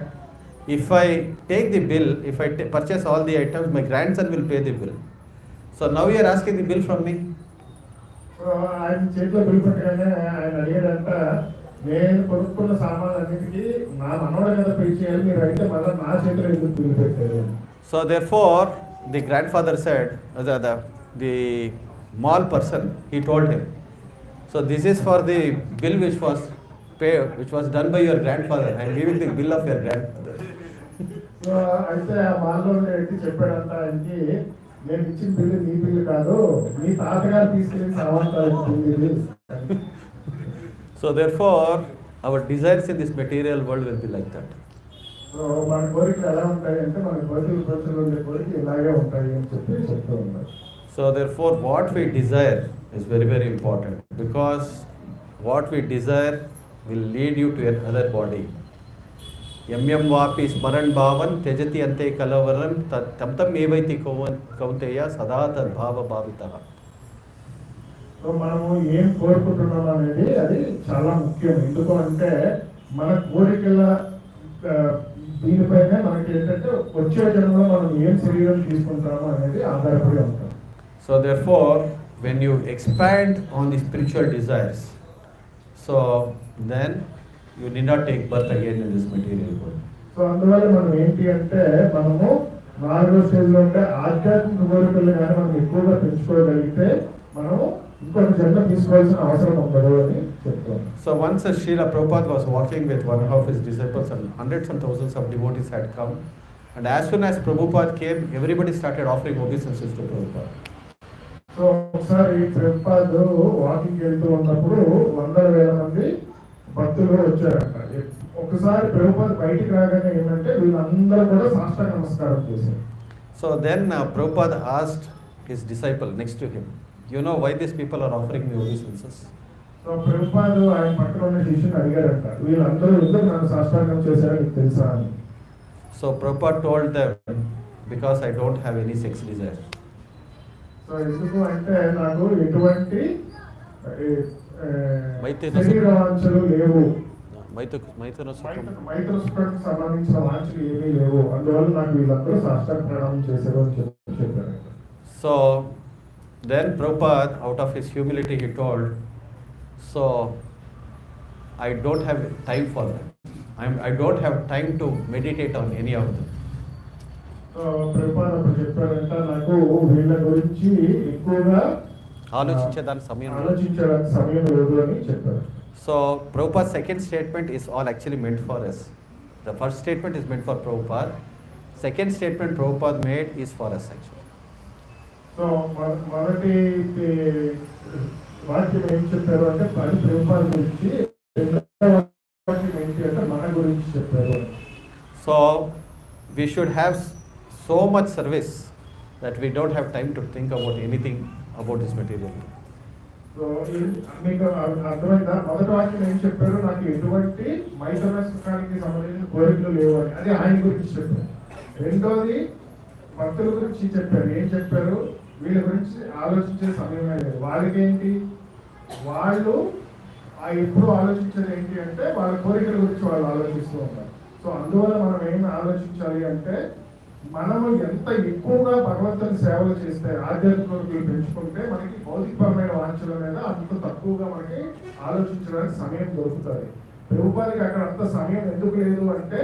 if I take the bill, if I purchase all the items, my grandson will pay the bill. So now you are asking the bill from me. So ఆయన చేతిలో bill పెట్టగానే ఆయన అడిగాడంట, నేను కొనుక్కున్న సామాన్లన్నిటికీ నా మనవడు కదా pay చేయాలి, మీరు అయితే మళ్ళీ నా చేతిలో ఎందుకు బిల్ పెట్టారు. So therefore the grandfather said, the mall person, he told him, so this is for the bill which was done by your grandfather. I am giving the bill of your grandfather. So అయితే ఆ మాల్లో ఎట్టి చెప్పాడంట ఆయనకి, నేను ఇచ్చిన bill నీ bill కాదు, నీ తాతగారు తీసుకెళ్ళిన సామాన్లు. So therefore our desires in this material world will be like that. So మన కోరికలు ఎలా ఉంటాయి అంటే మన భౌతిక ప్రపంచంలో ఉండే కోరికలు ఇలాగే ఉంటాయి అని చెప్పి చెప్తూ ఉన్నారు. So therefore what we desire is very, very important, because what we desire will lead you to another body. Yam vapi smaran bhavan tejati ante kalavaram tam evaiti kaunteya sada tad bhava bhavitaha. So మనము ఏం కోరుకుంటున్నాం అనేది అది చాలా ముఖ్యం. ఎందుకు అంటే మన కోరికల దీనిపైనే మనకి ఏంటంటే వచ్చే జన్మలో మనం ఏం శరీరం తీసుకుంటామో అనేది ఆధారపడి ఉంటాం. So therefore when you expand on the spiritual desires, so then you need not take birth again in this material world. So అందువల్ల మనం ఏంటి అంటే మనము 4వ స్టేజ్లో ఉంటే ఆధ్యాత్మిక కోరికలు కానీ మనం ఎక్కువగా పెంచుకోగలిగితే మనము ఇంకొక జన్మ తీసుకోవాల్సిన అవసరం ఉండదు అని చెప్తాం. So once Srila Prabhupada was walking with one of his disciples, and hundreds and thousands of devotees had come, and as soon as Prabhupada came, everybody started offering obeisances to Prabhupada. So ఒకసారి Prabhupad walking వెళ్తూ ఉన్నప్పుడు 100,000 మంది భక్తులు వచ్చారంట. ఒకసారి ప్రభుపాద్ బయటికి రాగానే ఏమంటే వీళ్ళందరూ కూడా సాష్టాంగ నమస్కారం చేశారు. So then Prabhupada asked his disciple next to him, you know why these people are offering me obeisances? So Prabhupad ఆయన పక్కన ఉన్న శిష్యుని అడిగారంట, వీళ్ళందరూ ఎందుకు నన్ను సాష్టాంగం చేశారో నీకు తెలుసా అని. So Prabhupada told them, because I don't have any sex desire. So ఎందుకు అంటే నాకు ఎటువంటి శరీర వాంఛలు లేవు, మైథున సుఖానికి సంబంధించిన వాంఛలు ఏమీ లేవు, అందువల్ల నాకు వీళ్ళందరూ సాష్టాంగ ప్రణామం చేశారు అని చెప్పారు. So then Prabhupada, out of his humility, he told, so I don't have time for that. I don't have time to meditate on any of them. Prabhupada అప్పుడు చెప్పారంట, నాకు వీళ్ళ గురించి ఎక్కువగా ఆలోచించేదానికి సమయం ఆలోచించడానికి సమయం లేదు అని చెప్పారు. So Prabhupada's second statement is all actually meant for us. The first statement is meant for Prabhupada. Second statement Prabhupada made is for us actually. So మొదటి వాక్యం ఏం చెప్పారు అంటే పది ప్రభుపాద గురించి, రెండవ వాక్యం ఏంటి అంటే మన గురించి చెప్పారు. So we should have so much service that we don't have time to think about anything about this material. So మీకు అర్థమైందా? మొదటి వాక్యం ఏం చెప్పారు, నాకు ఎటువంటి మైథన సుఖానికి సంబంధించిన కోరికలు లేవు అని, అది ఆయన గురించి చెప్పారు. రెండోది భక్తుల గురించి చెప్పారు. ఏం చెప్పారు, వీళ్ళ గురించి ఆలోచించే సమయమే లేదు. వాళ్ళకి ఏంటి, వాళ్ళు ఎప్పుడు ఆలోచించేది ఏంటి అంటే వాళ్ళ కోరికల గురించి వాళ్ళు ఆలోచిస్తూ ఉంటారు. సో అందువల్ల మనం ఏమి ఆలోచించాలి అంటే, మనము ఎంత ఎక్కువగా భగవంతుని సేవలు చేస్తే, ఆధ్యాత్మికతలు పెంచుకుంటే మనకి భౌతికపరమైన వాంఛల మీద అంత తక్కువగా మనకి ఆలోచించడానికి సమయం దొరుకుతుంది. ప్రభుపాదికి అక్కడ అంత సమయం ఎందుకు లేదు అంటే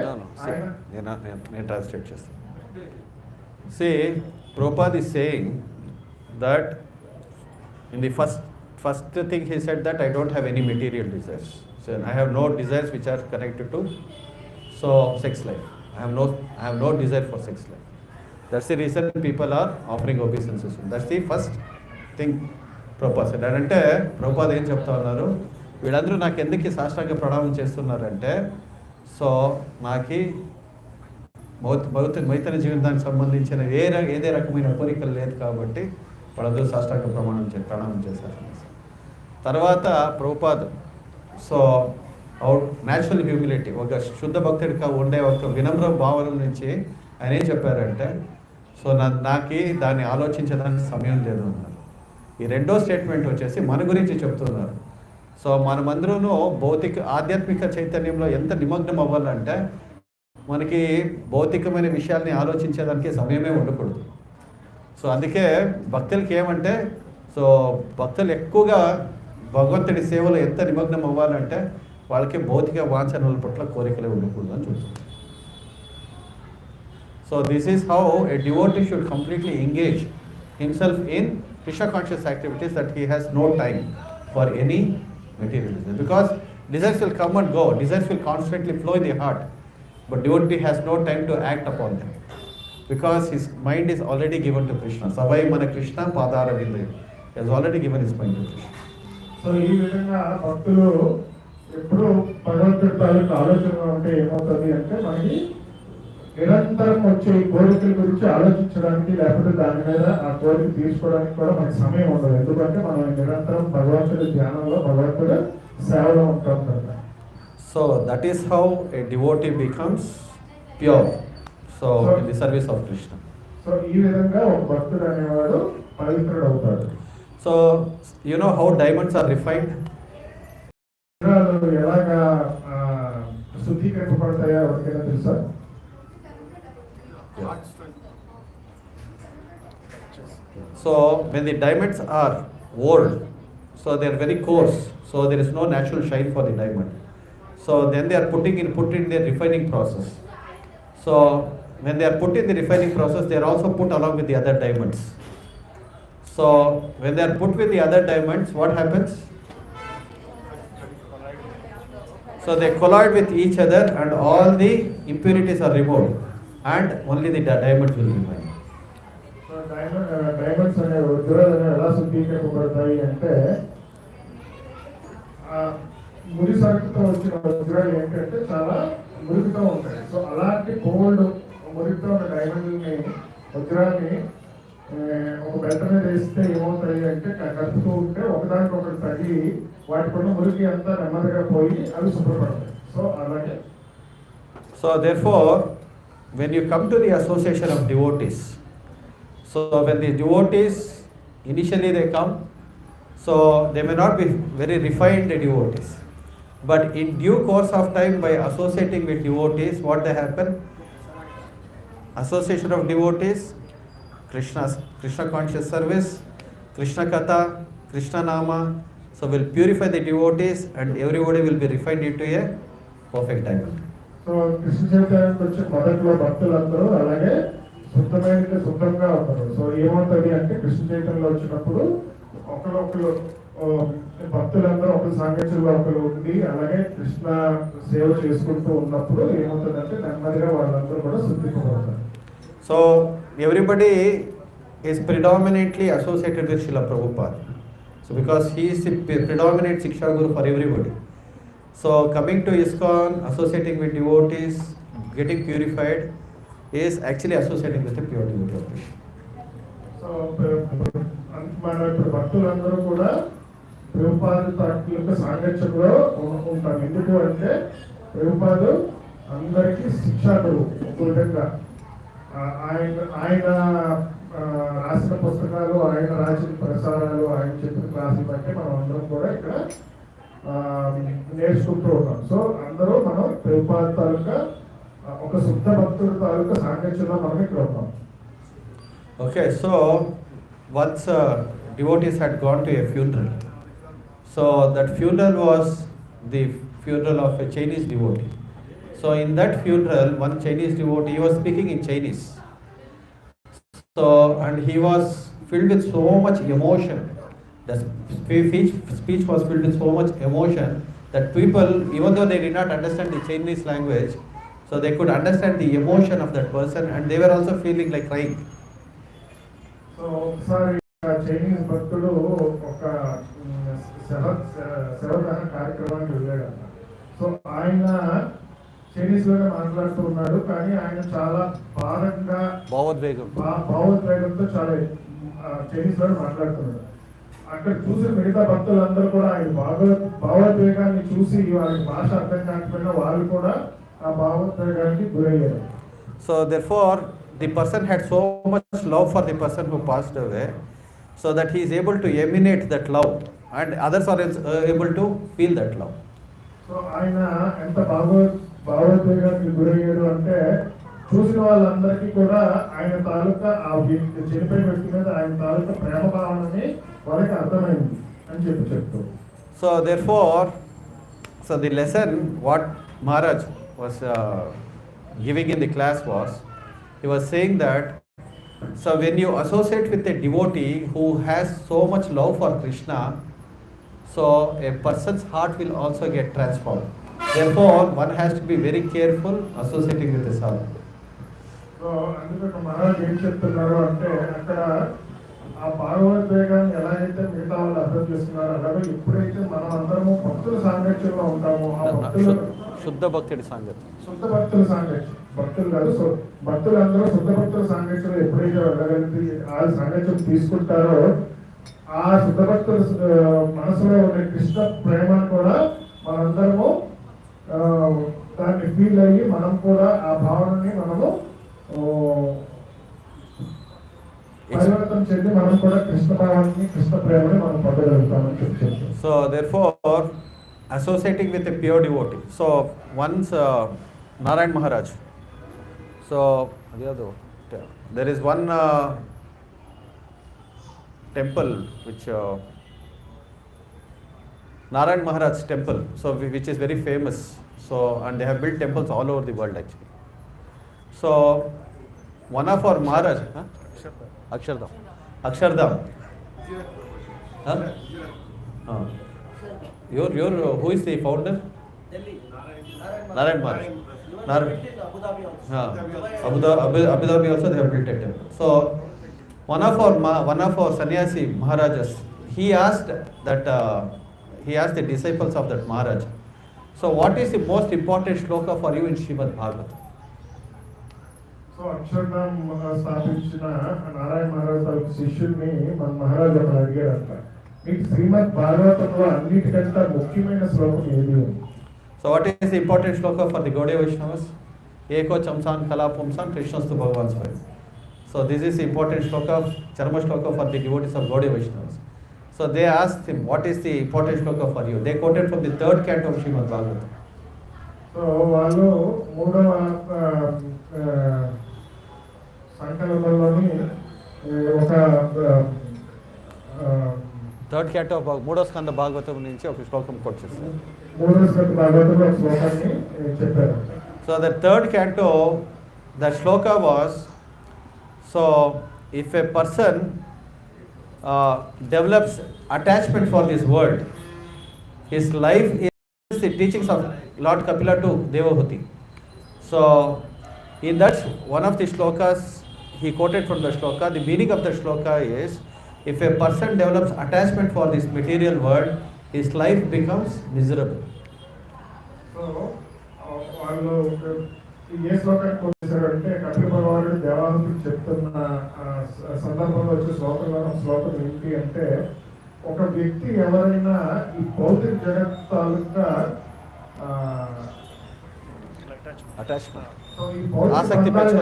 నేను ట్రాన్స్లేట్ చేస్తాను. See, Prabhupada is saying that in the first thing he said that I don't have any material desires. So I have no desires which are connected to sex life. I have no desire for sex life. That's the reason people are offering obeisances. That's the first thing Prabhupada said. అంటే Prabhupada ఏం చెప్తా ఉన్నారు, వీళ్ళందరూ నాకు ఎందుకు సాష్టాంగ ప్రణామం చేస్తున్నారంటే, సో నాకు మైతన జీవితానికి సంబంధించిన ఏదే రకమైన కోరికలు లేదు కాబట్టి వాళ్ళందరూ సాష్టాంగ ప్రణామం చేశారు. తర్వాత ప్రభుపాద్ సో న్యాచురల్ హ్యూమిలిటీ, ఒక శుద్ధ భక్తుడిగా ఉండే ఒక వినమ్ర భావన నుంచి ఆయన ఏం చెప్పారంటే, సో నాకు దాన్ని ఆలోచించడానికి సమయం లేదు అన్నారు. ఈ రెండో స్టేట్మెంట్ వచ్చేసి మన గురించి చెప్తున్నారు. సో మనమందరూ ఆధ్యాత్మిక చైతన్యంలో ఎంత నిమగ్నం అవ్వాలంటే మనకి భౌతికమైన విషయాల్ని ఆలోచించేదానికి సమయమే ఉండకూడదు. సో అందుకే భక్తులకి ఏమంటే, సో భక్తులు ఎక్కువగా భగవంతుడి సేవలో ఎంత నిమగ్నం అవ్వాలంటే వాళ్ళకి భౌతిక వాంఛనల పట్ల కోరికలే ఉండకూడదు అని చూస్తుంది. So this is how a devotee should completely engage himself in Krishna conscious activities, that he has no time for any materialism, because desires will come and go, desires will constantly flow in the heart, but devotee has no time to act upon them because his mind is already given to Krishna. Savai mana Krishna padara vindu, he has already given his mind to Krishna. So ఈ విధంగా భక్తులు ఎప్పుడు భగవంతుడి తాలూకు ఆలోచన ఉంటే ఏమవుతుంది అంటే, మనకి నిరంతరం వచ్చే కోరికల గురించి ఆలోచించడానికి, లేకపోతే దాని మీద ఆ కోరిక తీసుకోవడానికి కూడా మనకి సమయం ఉండదు. ఎందుకంటే మనం నిరంతరం భగవంతుడి ధ్యానంలో, భగవంతుడి సేవలో ఉంటాం కదా. So that is how a devotee becomes pure, so in the service of Krishna. So ఈ విధంగా ఒక భక్తుడు అనేవాడు పవిత్రుడు అవుతాడు. So you know how diamonds are refined? ఎలాగా శుద్ధీకరింపబడతాయో ఎవరికైనా తెలుసా? So when the diamonds are old, so they are very coarse, so there is no natural shine for the diamond. So then they are put in the refining process. So when they are put in the refining process, they are also put along with the other diamonds. So when they are put with the other diamonds, what happens? So they collide with each other and all the impurities are removed and only the diamond will remain. So diamonds అనే వజ్రాలు ఎలా శుద్ధీకరింపబడతాయి అంటే, ముడి సరుకుతో వచ్చిన వజ్రాలు ఏంటంటే చాలా మురికితో ఉంటాయి. సో అలాంటి కోల్డ్ మురికితో ఉన్న డైమండ్ని, వజ్రాన్ని ఒక బెల్ట్ మీద వేస్తే ఏమవుతాయి అంటే, కలుపుతూ ఉంటే ఒకదానికి ఒకటి తగిలి వాటికున్న మురికి అంతా నెమ్మదిగా పోయి అవి శుభ్రపడతాయి. సో అలాగే So therefore, when you come to the association of devotees, so when the devotees initially they come, so they may not be very refined devotees, but in due course of time, by associating with devotees, what they happen? Association of devotees, Krishna conscious service, Krishna Katha, Krishna Nama. So will purify the devotees and everybody will be refined into a perfect diamond. So Krishna చైతన్యానికి వచ్చే మొదట్లో భక్తులందరూ అలాగే శుద్ధంగా ఉంటారు. So ఏమవుతుంది అంటే కృష్ణ చైతన్యంలో వచ్చినప్పుడు ఒకరు భక్తులందరూ ఒకరి సాంగత్యంలో ఒకరు ఉండి అలాగే కృష్ణ సేవ చేసుకుంటూ ఉన్నప్పుడు ఏమవుతుందంటే నెమ్మదిగా వాళ్ళందరూ కూడా శుద్ధింపబడతారు. So everybody is predominantly associated with Srila Prabhupada. So because he is the predominant Shiksha Guru for everybody. So coming to ISKCON, associating with devotees, getting purified is actually associating with the pure devotee. So మన ఇప్పుడు భక్తులందరూ కూడా ప్రభుపాద యొక్క సాంగత్యంలో ఉంటాం. ఎందుకు అంటే ప్రభుపాదు అందరికీ శిక్షా గురువు. ఒక విధంగా ఆయన రాసిన పుస్తకాలు, ఆయన రాసిన ప్రసారాలు, ఆయన చెప్పిన క్లాసులు బట్టి మనం అందరం కూడా ఇక్కడ నేర్చుకుంటూ ఉంటాం. సో అందరూ మనం ప్రభుపాద తాలూకా ఒక శుద్ధ భక్తుల తాలూకా సాంగత్యంలో మనం ఇక్కడ ఉన్నాం. Okay, so once devotees had gone to a funeral. So that funeral was the funeral of a Chinese devotee. So in that funeral, one Chinese devotee, he was speaking in Chinese. So and he was filled with so much emotion. The speech was filled with so much emotion that people, even though they did not understand the Chinese language, so they could understand the emotion of that person and they were also feeling like crying. So ఒకసారి Chinese భక్తుడు ఒక శవదహన కార్యక్రమానికి వెళ్ళాడన్న. So ఆయన Chinese లోనే మాట్లాడుతూ ఉన్నాడు, కానీ ఆయన చాలా భావోద్వేగంతో చాలా చైనీస్ లోనే మాట్లాడుతున్నాడు. అక్కడ చూసిన మిగతా భక్తులందరూ కూడా ఆయన భావోద్వేగాన్ని చూసి వాళ్ళకి భాష అర్థం కాకపోయినా వాళ్ళు కూడా ఆ భావోద్వేగానికి గురయ్యారు. So therefore the person had so much love for the person who passed away, so that he is able to emanate that love and others are able to feel that love. So ఆయన ఎంత భావోద్వేగానికి గురయ్యాడు అంటే చూసిన వాళ్ళందరికీ కూడా ఆయన తాలూకా ఆ చనిపోయిన వ్యక్తి మీద ఆయన తాలూకా ప్రేమ భావనని వాళ్ళకి అర్థమైంది అని చెప్తూ. So therefore, so the lesson what Maharaj was giving in the class was, he was saying that, so when you associate with a devotee who has so much love for Krishna, so a person's heart will also get transformed. Therefore, one has to be very careful associating with his heart. So అందుకే మహారాజ్ ఏం చెప్తున్నారు అంటే అక్కడ ఆ భాగవద్వేగాన్ని ఎలాగైతే మిగతా వాళ్ళు అర్థం చేస్తున్నారు, అలాగే ఎప్పుడైతే మనం అందరము భక్తుల సాంగత్యంలో ఉంటామో ఆ భక్తుల శుద్ధ భక్తుడి సాంగత్యం, శుద్ధ భక్తుల సాంగత్యం, భక్తులు కాదు, సో భక్తులందరూ శుద్ధ భక్తుల సాంగత్యంలో ఎప్పుడైతే వెళ్ళగలిగి ఆ సాంగత్యం తీసుకుంటారో ఆ శుద్ధ భక్తుల మనసులో ఉన్న కృష్ణ ప్రేమను కూడా మనందరము దాన్ని ఫీల్ అయ్యి మనం కూడా ఆ భావనని మనము పరివర్తన చెంది మనం కూడా కృష్ణ భావాన్ని కృష్ణ ప్రేమని మనం పొందగలుగుతామని చెప్తాం. So therefore, associating with a pure devotee. So once Narayan Maharaj. So there is one temple which Narayan Maharaj temple, so which is very famous. So and they have built temples all over the world actually. So one of our Maharaj, Akshardham. Your who is the founder? Narayan Maharaj. Abu Dhabi also they have built a temple. So one of our sannyasi Maharajas, he asked the disciples of that Maharaj, so what is the most important shloka for you in Śrīmad-Bhāgavatam? So Akshardham స్థాపించిన నారాయణ మహారాజ్ శిష్యుడిని మన మహారాజ్ అక్కడ అడిగారంట, మీకు శ్రీమద్ భాగవతంలో అన్నిటికంటే ముఖ్యమైన శ్లోకం ఏది? So what is the important shloka for the Gaudiya Vaishnavas? ఏకో చంసాన్ కళాపుంసాన్ కృష్ణస్తు భగవాన్ స్వయం. So this is the important shloka, చర్మ shloka for the devotees of Gaudiya Vaishnavas. So they asked him, what is the important shloka for you? They quoted from the third canto of Shrimad Bhagavatam. So వాళ్ళు మూడవ సంకలనంలోని ఒక థర్డ్ క్యాంటో మూడో స్కంద భాగవతం నుంచి ఒక శ్లోకం కోట్ చేస్తారు. మూడో స్కంద భాగవతంలో ఒక శ్లోకాన్ని చెప్పారు. So the third canto the Shloka was, so if a person develops attachment for this world, his life is the teachings of Lord Kapila to Devahuti. So in that one of the shlokas he quoted from the shloka, the meaning of the shloka is, if a person develops attachment for this material world, his life becomes miserable. So వాళ్ళు ఏ శ్లోకాన్ని కొట్టేశారంటే కపిల భగవానుడు దేవాహుతికి చెప్తున్న సందర్భంలో వచ్చే శ్లోకం ఏంటి అంటే, ఒక వ్యక్తి ఎవరైనా ఈ భౌతిక జగత్ తాలూకా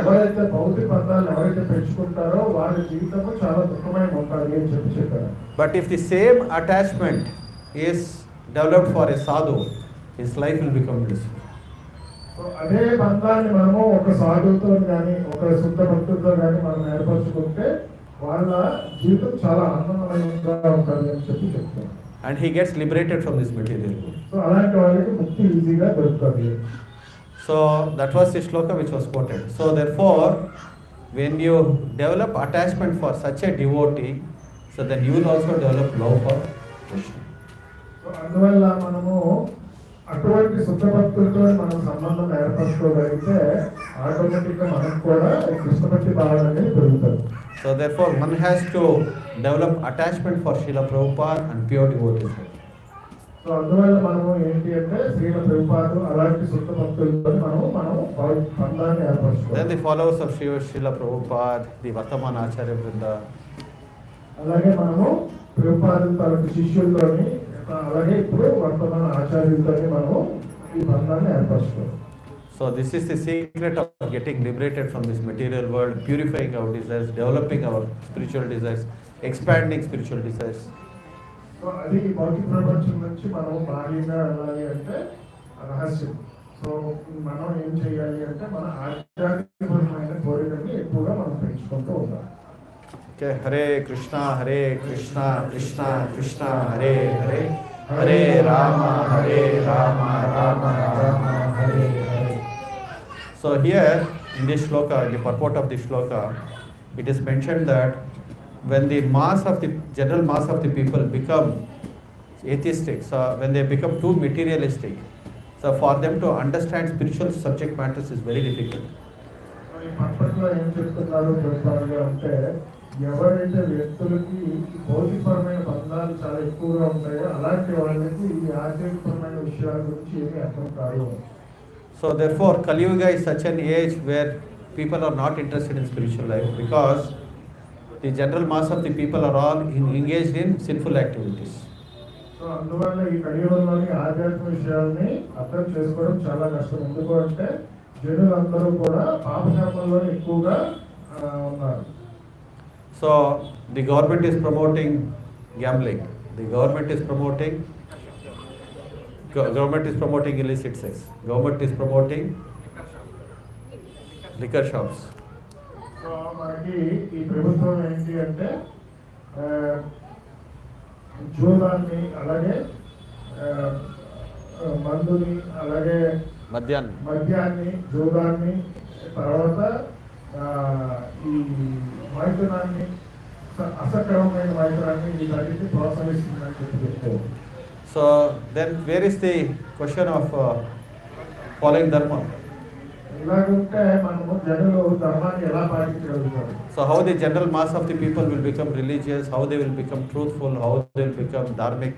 ఎవరైతే భౌతిక బంధాలు ఎవరైతే పెంచుకుంటారో వారి జీవితము చాలా దుఃఖమయం ఉంటుంది అని చెప్పారు. But if the same attachment is developed for a sadhu, his life will become blissful. అదే బంధాన్ని మనము ఒక సాధువుతో కానీ ఒక శుద్ధ భక్తులతో కానీ మనం ఏర్పరచుకుంటే వాళ్ళ జీవితం చాలా ఆనందమయంగా ఉంటుంది అని చెప్తారు. And he gets liberated from this material. So అలాంటి వాళ్ళకి ముక్తి ఈజీగా దొరుకుతుంది. So that was the shloka which was quoted. So therefore when you develop attachment for such a devotee, so then you will also develop love for Krishna. So అందువల్ల మనము అటువంటి శుద్ధ భక్తులతో మనం సంబంధం ఏర్పరచుకోగలిగితే ఆటోమేటిక్గా మనకు కూడా కృష్ణభక్తి భావన అనేది పెరుగుతుంది. So therefore one has to develop attachment for Srila Prabhupada and pure devotees. So అందువల్ల మనము ఏంటి అంటే శ్రీల ప్రభుపాదు అలాంటి శుద్ధ భక్తులతో మనం బంధాన్ని ఏర్పరచుకోవాలి. Then the followers of Srila Prabhupada, the Vartamana Acharya Vrinda. అలాగే మనము ప్రభుపాదు తాలూకు శిష్యులతోని అలాగే ఇప్పుడు వర్తమాన ఆచార్యులతోని మనము ఈ బంధాన్ని ఏర్పరచుకోవాలి. So this is the secret of getting liberated from this material world, purifying our desires, developing our spiritual desires, expanding spiritual desires. So అది భౌతిక ప్రపంచం నుంచి మనం బాహ్యంగా వెళ్ళాలి అంటే రహస్యం. సో మనం ఏం చేయాలి అంటే మన ఆధ్యాత్మికమైన కోరికని ఎక్కువగా మనం పెంచుకుంటూ ఉండాలి. Okay, Hare Krishna, Krishna Krishna, Hare Hare, Hare Rama, Rama Rama, Hare Hare. So here in this shloka, in the purport of this shloka, it is mentioned that when the general mass of the people become atheistic, so when they become too materialistic, so for them to understand spiritual subject matters is very difficult. ఈ పర్పట్లో ఏం చెప్తున్నారు ప్రభుపాదులు అంటే, ఎవరైతే వ్యక్తులకి భౌతికపరమైన బంధాలు చాలా ఎక్కువగా ఉంటాయో అలాంటి వాళ్ళకి ఈ ఆధ్యాత్మికపరమైన విషయాల గురించి ఏమీ అర్థం కాదు. So therefore Kali Yuga is such an age where people are not interested in spiritual life, because the general mass of the people are all engaged in sinful activities. So అందువల్ల ఈ కలియుగంలోని ఆధ్యాత్మిక విషయాల్ని అర్థం చేసుకోవడం చాలా కష్టం. ఎందుకు అంటే జనులందరూ కూడా పాపకర్మల్లో ఎక్కువగా ఉన్నారు. So the government is promoting gambling. The government is promoting illicit sex. Government is promoting liquor shops. So మనకి ఈ ప్రభుత్వం ఏంటి అంటే జూదాన్ని అలాగే మందుని అలాగే మద్యాన్ని జూదాన్ని తర్వాత ఈ మైథునాన్ని అసక్రమమైన మైథునాన్ని వీటన్నిటిని ప్రోత్సహిస్తుందని చెప్తారు. So then where is the question of following dharma? ఇలాగుంటే మనము జనులు ధర్మాన్ని ఎలా పాటించగలుగుతారు? So how the general mass of the people will become religious, how they will become truthful, how they will become dharmic?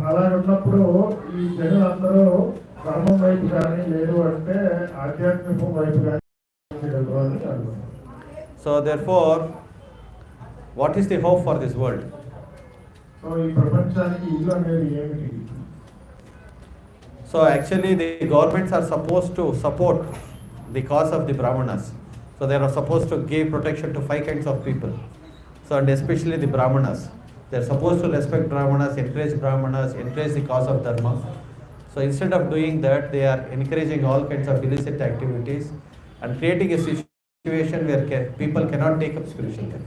అలా ఉన్నప్పుడు ఈ జనులందరూ ధర్మం వైపు కానీ లేదు అంటే ఆధ్యాత్మికం వైపు కానీ. So therefore what is the hope for this world? So ఈ ప్రపంచానికి ఇల్లు అనేది ఏమిటి? So actually the governments are supposed to support the cause of the Brahmanas. So they are supposed to give protection to 5 kinds of people. So and especially the Brahmanas. They are supposed to respect Brahmanas, encourage the cause of Dharma. So instead of doing that, they are encouraging all kinds of illicit activities and creating a situation where people cannot take up spiritual care.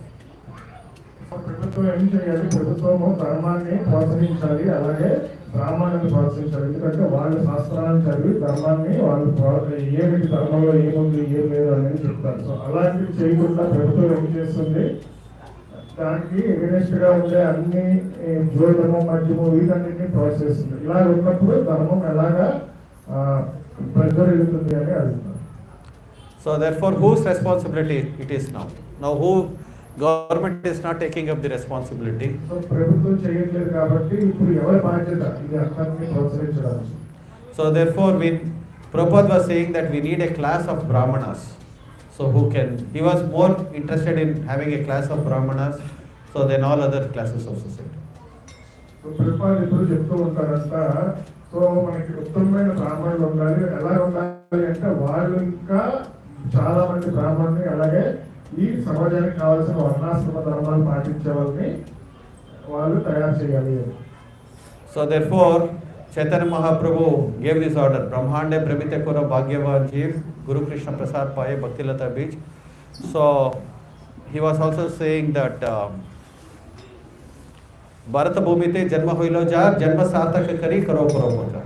ప్రభుత్వం ఏం చేయాలి? ప్రభుత్వము ధర్మాన్ని ప్రోత్సహించాలి, అలాగే బ్రాహ్మణుని ప్రోత్సహించాలి. ఎందుకంటే వాళ్ళు శాస్త్రాలను చదివి ధర్మాన్ని వాళ్ళు ఏమిటి ధర్మంలో ఏముంది ఏం లేదు అనేది చెప్తారు. సో అలాంటివి చేయకుండా ప్రభుత్వం ఏం చేస్తుంది? దానికి ఎగనెస్ట్ గా ఉండే అన్ని జోడము మద్యము వీటన్నిటిని ప్రోత్సహిస్తుంది. ఇలా ఉన్నప్పుడు ధర్మం ఎలాగా ప్రజ్వరిల్లుతుంది అని అడుగుతారు. So therefore, whose responsibility it is now? Now who government is not taking up the responsibility. So ప్రభుత్వం చేయట్లేదు కాబట్టి ఇప్పుడు ఎవరి బాధ్యత ఇది అందరినీ ప్రోత్సహించడానికి? So therefore, Prabhupada was saying that we need a class of brahmanas. So who can? He was more interested in having a class of brahmanas, so than all other classes of society. So Prabhupada ఇప్పుడు చెప్తూ ఉంటారంట, so మనకి ఉత్తమమైన బ్రాహ్మణులు ఉండాలి. ఎలా ఉండాలి అంటే వాళ్ళు ఇంకా చాలా మంది బ్రాహ్మణుని అలాగే ఈ సమాజానికి కావాల్సిన వర్ణాశ్రమ ధర్మాలు పాటించే వాళ్ళని వాళ్ళు తయారు చేయాలి. So therefore, Chaitanya Mahaprabhu gave this order: Brahmande Brahmite Kora Bhagyavan Jeev Guru Krishna Prasad Paye Bhakti Lata Beach. So he was also saying that Bharata Bhumite Janma Hoilo Jar Janma Sarthaka Kari Karo Karo Pota.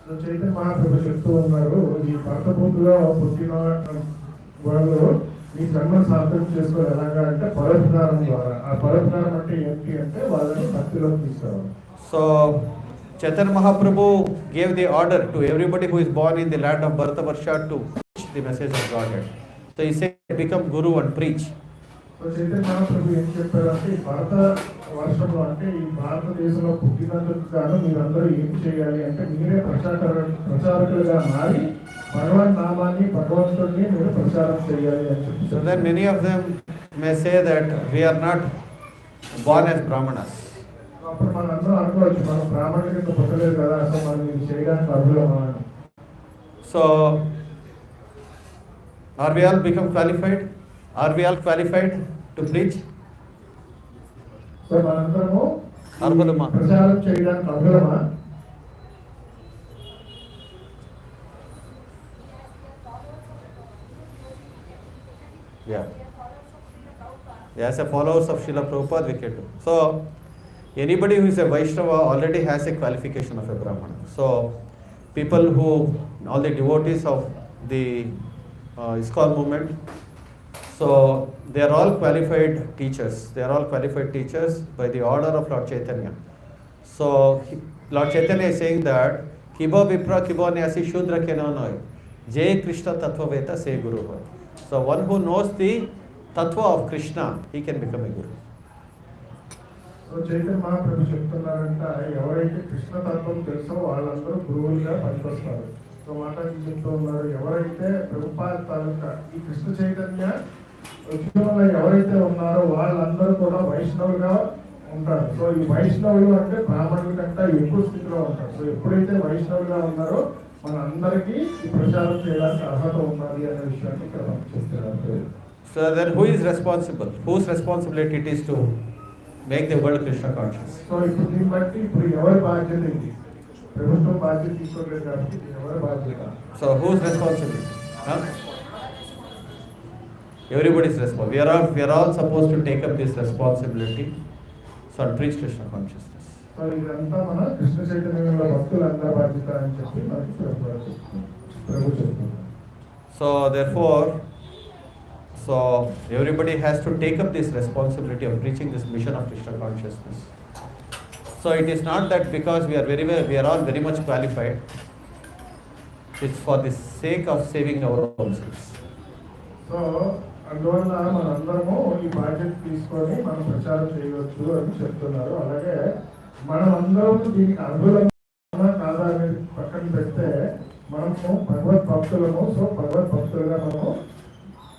So Chaitanya Mahaprabhu చెప్తూ ఉన్నారు, ఈ భరత భూమిలో పుట్టిన వాళ్ళు ఈ జన్మ సార్థకం చేసుకోవాలి. ఎలాగా అంటే పరోపకారం ద్వారా. ఆ పరోపకారం అంటే ఏంటి అంటే వాళ్ళని భక్తిలోకి తీసుకురావాలి. So Chaitanya Mahaprabhu gave the order to everybody who is born in the land of Bharatavarsha to preach the message of Godhead. So he said, become Guru and preach. So Chaitanya Mahaprabhu ఏం చెప్పారంటే ఈ భారత వర్షంలో అంటే ఈ భారతదేశంలో పుట్టినందుకు గాను మీరందరూ ఏం చేయాలి అంటే మీరే ప్రచారకులుగా మారి భగవాన్ నామాన్ని భగవంతుడిని మీరు ప్రచారం చేయాలి అని చెప్పి. So then many of them may say that we are not born as brahmanas. అప్పుడు మనం అందరూ అనుకోవచ్చు, మనం బ్రాహ్మణుల కింద పుట్టలేదు కదా, అసలు మనం ఇది చేయడానికి అర్హులమా అని. So are we all become qualified? Are we all qualified to preach? So మనందరము అర్హులమా? ప్రచారం చేయడానికి అర్హులమా? Yeah. As a followers of Srila Prabhupada, we can do. So anybody who is a Vaishnava already has a qualification of a Brahmana. So people who, all the devotees of the ISKCON movement, so they are all qualified teachers. They are all qualified teachers by the order of Lord Chaitanya. So Lord Chaitanya is saying that Kibo Vipra Kibo Nyasi Shudra Kenanoi Jai Krishna Tattva Veta Se Guru Hoy. So one who knows the Tattva of Krishna, he can become a Guru. So Chaitanya Mahaprabhu చెప్తున్నారంట, ఎవరైతే కృష్ణ తత్వం తెలుసో వాళ్ళందరూ గురువులుగా పనికొస్తారు. So మాట చెప్తూ ఉన్నారు, ఎవరైతే ప్రభుపాద తాలూకా ఈ కృష్ణ చైతన్య ఉద్యమంలో ఎవరైతే ఉన్నారో వాళ్ళందరూ కూడా వైష్ణవులుగా ఉంటారు. సో ఈ వైష్ణవులు అంటే బ్రాహ్మణుల కంటే ఎక్కువ స్థితిలో ఉంటారు. సో ఎప్పుడైతే వైష్ణవులుగా ఉన్నారో మన అందరికీ ఈ ప్రచారం చేయడానికి అర్హత ఉన్నది అనే విషయాన్ని ఇక్కడ చెప్తున్నారు. So then who is responsible? Whose responsibility it is to make the world Krishna conscious? So ఇప్పుడు దీన్ని బట్టి ఇప్పుడు ఎవరి బాధ్యత ఇది? ప్రభుత్వం బాధ్యత తీసుకోలేదు కాబట్టి ఎవరి బాధ్యత? So whose responsibility? Huh? Everybody's responsible. We are all supposed to take up this responsibility. So and preach Krishna consciousness. So ఇదంతా మన కృష్ణ చైతన్యంలో భక్తులందరి బాధ్యత అని చెప్పి మనకి ప్రభు చెప్తున్నారు. So therefore, so everybody has to take up this responsibility of preaching this mission of Krishna consciousness. So it is not that because we are all very much qualified. It's for the sake of saving our own souls. So అందువల్ల మనందరము ఈ బాధ్యత తీసుకొని మనం ప్రచారం చేయవచ్చు అని చెప్తున్నారు. అలాగే మనం అందరం దీనికి అర్హులమా కాదా అనేది పక్కన పెడితే మనము భగవద్ భక్తులము. సో భగవద్ భక్తులుగా మనము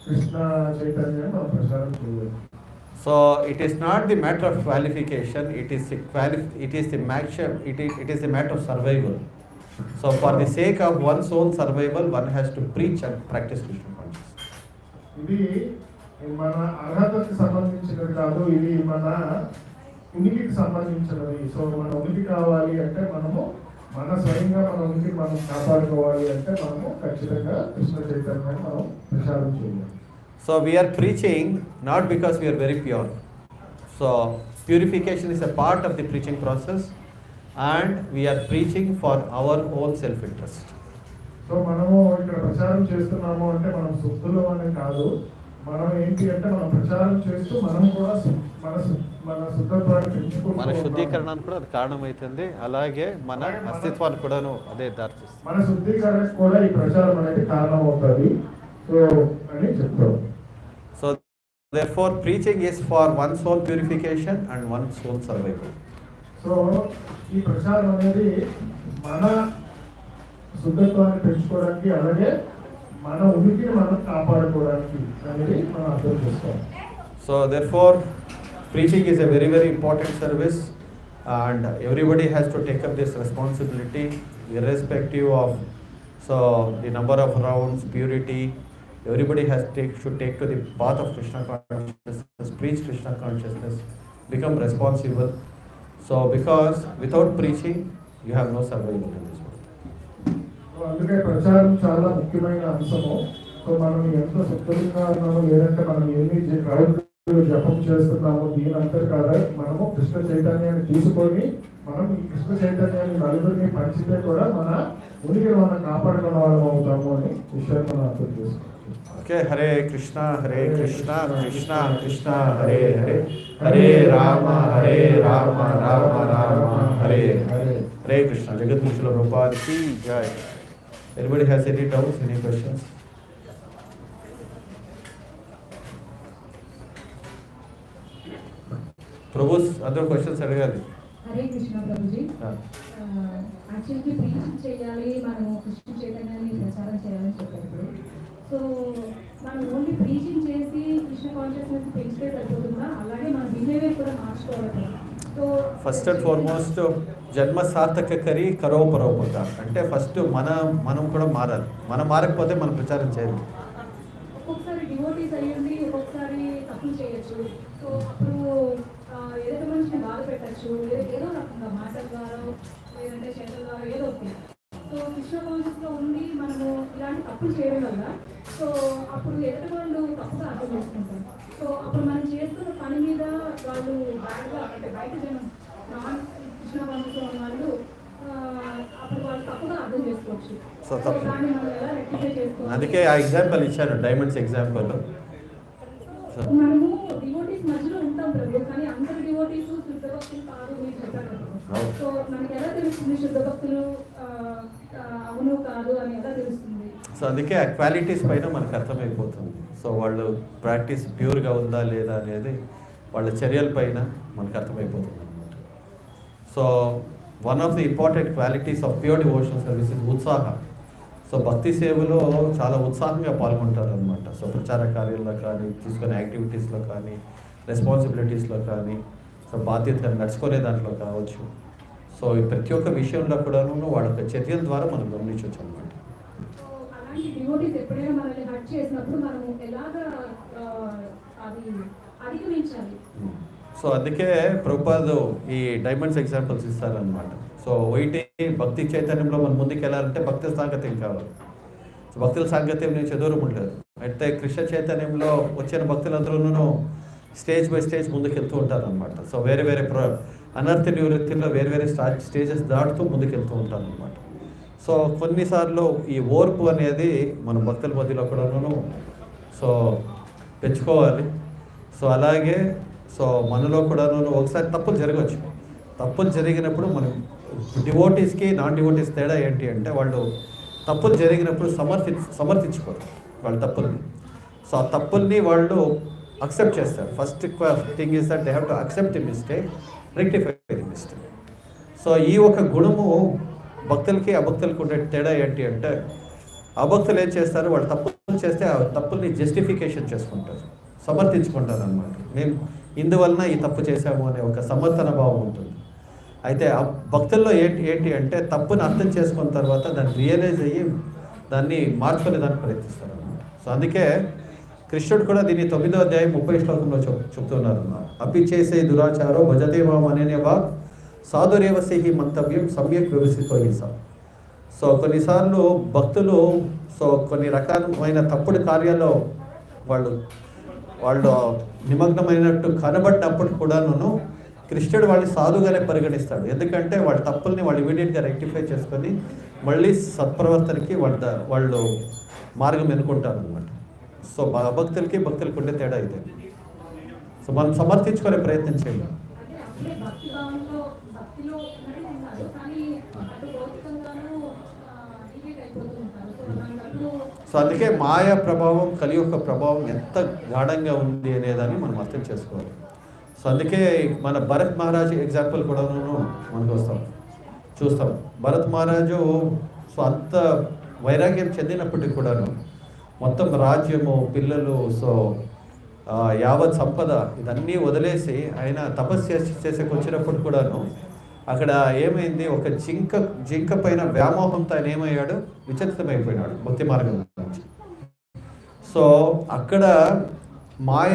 కృష్ణ చైతన్యాన్ని మనం ప్రచారం చేయవచ్చు. So it is not the matter of qualification. It is the matter of survival. So for the sake of one's own survival, one has to preach and practice Krishna consciousness. ఇది మన అర్హతకి సంబంధించినది కాదు, ఇది మన ఉనికికి సంబంధించినది. సో మన ఉనికి కావాలి అంటే మనము మన స్వయంగా మన ఉనికి మనం కాపాడుకోవాలి అంటే మనము ఖచ్చితంగా కృష్ణ చైతన్యాన్ని మనం ప్రచారం చేయాలి. So we are preaching not because we are very pure. So purification is a part of the preaching process and we are preaching for our own self-interest. So మనము ఇక్కడ ప్రచారం చేస్తున్నాము అంటే మనం శుద్ధులు అని కాదు. మనం ఏంటి అంటే మనం ప్రచారం చేస్తూ మనం కూడా మన శుద్ధత్వాన్ని పెంచుకుంటూ మన శుద్ధీకరణానికి కూడా అది కారణమవుతుంది, అలాగే మన అస్తిత్వానికి కూడాను అదే దారితీస్తుంది. మన శుద్ధీకరణకు కూడా ఈ ప్రచారం అనేది కారణం అవుతుంది సో అని చెప్తాం. So therefore preaching is for one's own purification and one's own survival. So ఈ ప్రచారం అనేది మన శుద్ధత్వాన్ని పెంచుకోవడానికి అలాగే మన ఉనికిని మనం కాపాడుకోవడానికి అనేది మనం అర్థం చేసుకోవాలి. So therefore preaching is a very very important service and everybody has to take up this responsibility irrespective of the number of rounds, purity. Everybody should take to the path of Krishna consciousness, preach Krishna consciousness, become responsible. So because without preaching you have no survival in this world. అందుకే ప్రచారం చాలా ముఖ్యమైన అంశము. So మనం ఎంత శుద్ధంగా ఉన్నామో లేదంటే మనం ఎన్ని జపం చేస్తున్నాము దీని అంతా కాదా, మనము కృష్ణ చైతన్యాన్ని తీసుకొని మనం ఈ కృష్ణ చైతన్యాన్ని నలుగురిని పంచితే కూడా మన ఉనికిని మనం కాపాడుకున్న వాళ్ళం అవుతాము అని విషయాన్ని మనం అర్థం చేసుకోవాలి. Okay, Hare Krishna Krishna Krishna Hare Hare, Hare Rama Rama Rama Hare Hare. Hare Krishna. Jagat Guru Srila Prabhupada ki jai. Anybody has any doubts, any questions? Prabhu's other questions అడగాలి. హరే కృష్ణ ప్రభుజీ. యాక్చువల్గా ప్రీచింగ్ చేయాలి, మనము కృష్ణ చైతన్యాన్ని ప్రచారం చేయాలని చెప్పారు. So మనం only preaching చేసి కృష్ణ కాన్షియస్నెస్ పెంచితే సరిపోతుందా, అలాగే మన బిహేవియర్ కూడా మార్చుకోవాలి? సో ఫస్ట్ అండ్ ఫార్మోస్ట్ జన్మ సార్థక కరి కరో పరోపక అంటే ఫస్ట్ మనం కూడా మారాలి. మనం మారకపోతే మనం ప్రచారం చేయాలి. ఒక్కొక్కసారి డివోటీస్ అయ్యండి, ఒక్కొక్కసారి తప్పులు చేయొచ్చు. సో అప్పుడు ఏదైతే మనిషిని బాధ పెట్టచ్చు, ఏదో రకంగా మాటల ద్వారా లేదంటే చేతల ద్వారా ఏదో ఒకటి. సో కృష్ణ కాన్షియస్లో ఉండి మనము ఇలాంటి తప్పులు చేయడం వల్ల సో అప్పుడు ఎదుటి వాళ్ళు తప్పుగా అర్థం చేసుకుంటారు. సో అప్పుడు మనం చేస్తున్న పని మీద వాళ్ళు బ్యాడ్గా అంటే బయట జనం నాన్ కృష్ణ కాన్షియస్లో ఉన్న వాళ్ళు అప్పుడు వాళ్ళు తప్పుగా అర్థం చేసుకోవచ్చు. సో దాన్ని మనం ఎలా రెక్టిఫై చేసుకోవాలి? అందుకే ఆ ఎగ్జాంపుల్ ఇచ్చాను, డైమండ్స్ ఎగ్జాంపుల్. మనము డివోటీస్ మధ్యలో ఉంటాం ప్రభు, కానీ అందరు డివోటీస్ శుద్ధ భక్తులు కాదు మీరు చెప్పారు. సో మనకి ఎలా తెలుస్తుంది శుద్ధ భక్తులు అవును కాదు అని ఎలా తెలుస్తుంది? సో అందుకే ఆ క్వాలిటీస్ పైన మనకు అర్థమైపోతుంది. సో వాళ్ళు ప్రాక్టీస్ ప్యూర్గా ఉందా లేదా అనేది వాళ్ళ చర్యల పైన మనకు అర్థమైపోతుంది అనమాట. So one of the important qualities of pure devotional service is ఉత్సాహ. సో భక్తి సేవలో చాలా ఉత్సాహంగా పాల్గొంటారు అనమాట. సో ప్రచార కార్యాల్లో కానీ, తీసుకునే యాక్టివిటీస్లో కానీ, రెస్పాన్సిబిలిటీస్లో కానీ, సో బాధ్యత నడుచుకునే దాంట్లో కావచ్చు. సో ఈ ప్రతి ఒక్క విషయంలో కూడాను వాళ్ళ యొక్క చర్యల ద్వారా మనం గమనించవచ్చు అనమాట. సో అందుకే ప్రభుపాదు ఈ డైమండ్స్ ఎగ్జాంపుల్స్ ఇస్తారనమాట. సో ఒకటి భక్తి చైతన్యంలో మనం ముందుకు వెళ్ళాలంటే భక్తుల సాంగత్యం కావాలి. సో భక్తుల సాంగత్యం నుంచి దూరం ఉండలేదు. అయితే కృష్ణ చైతన్యంలో వచ్చిన భక్తులందరూ స్టేజ్ బై స్టేజ్ ముందుకు వెళ్తూ ఉంటారు అనమాట. సో వేరే వేరే అనర్థ నివృత్తిలో వేరే వేరే స్టేజెస్ దాటుతూ ముందుకు వెళ్తూ ఉంటారు అనమాట. సో కొన్నిసార్లు ఈ ఓర్పు అనేది మన భక్తుల మధ్యలో కూడాను సో పెంచుకోవాలి. సో అలాగే సో మనలో కూడాను ఒకసారి తప్పులు జరగవచ్చు. తప్పులు జరిగినప్పుడు మనం డివోటీస్కి నాన్ డివోటీస్ తేడా ఏంటి అంటే వాళ్ళు తప్పులు జరిగినప్పుడు సమర్థించుకోరు వాళ్ళ తప్పుల్ని. సో ఆ తప్పుల్ని వాళ్ళు అక్సెప్ట్ చేస్తారు. First thing is that they have to accept the mistake, rectify the mistake. So ఈ ఒక గుణము భక్తులకి అభక్తులకు ఉండే తేడా ఏంటి అంటే అభక్తులు ఏం చేస్తారు, వాళ్ళు తప్పులు చేస్తే ఆ తప్పుల్ని జస్టిఫికేషన్ చేసుకుంటారు, సమర్థించుకుంటారు అనమాట. మేము ఇందువలన ఈ తప్పు చేశాము అనే ఒక సమర్థన భావం ఉంటుంది. అయితే భక్తుల్లో ఏంటి అంటే తప్పుని అర్థం చేసుకున్న తర్వాత దాన్ని రియలైజ్ అయ్యి దాన్ని మార్చుకునే దానికి ప్రయత్నిస్తారు అన్నమాట. సో అందుకే కృష్ణుడు కూడా దీన్ని 9వ అధ్యాయం 30 శ్లోకంలో చెప్తున్నారు. అపి చేసే దురాచారో భజతే మాం అనేవా సాధురేవసి మంతవ్యం సమ్యక్ వ్యవస్థితో హింస. సో కొన్నిసార్లు భక్తులు కొన్ని రకాలమైన తప్పుడు కార్యాల్లో వాళ్ళు నిమగ్నమైనట్టు కనబడినప్పుడు కూడాను కృష్ణుడు వాళ్ళని సాధుగానే పరిగణిస్తాడు. ఎందుకంటే వాళ్ళ తప్పుల్ని వాళ్ళు ఇమీడియట్గా రెక్టిఫై చేసుకొని మళ్ళీ సత్ప్రవర్తనకి వాళ్ళు మార్గం ఎన్నుకుంటారు అనమాట. సో భక్తులకి ఉండే తేడా ఇదే. సో మనం సమర్థించుకునే ప్రయత్నం చేయాలి. సో అందుకే మాయా ప్రభావం, కలియుగ ప్రభావం ఎంత గాఢంగా ఉంది అనేదాన్ని మనం అర్థం చేసుకోవాలి. సో అందుకే మన భరత్ మహారాజు ఎగ్జాంపుల్ కూడా మనకు చూస్తాం. భరత్ మహారాజు సో అంత వైరాగ్యం చెందినప్పటికీ కూడాను మొత్తం రాజ్యము, పిల్లలు, సో యావత్ సంపద ఇదన్నీ వదిలేసి ఆయన తపస్సు చేసేకి వచ్చినప్పుడు కూడాను అక్కడ ఏమైంది, ఒక జింక పైన వ్యామోహంతో ఆయన ఏమయ్యాడు, విచలితమైపోయినాడు భక్తి మార్గం నుంచి. సో అక్కడ మాయ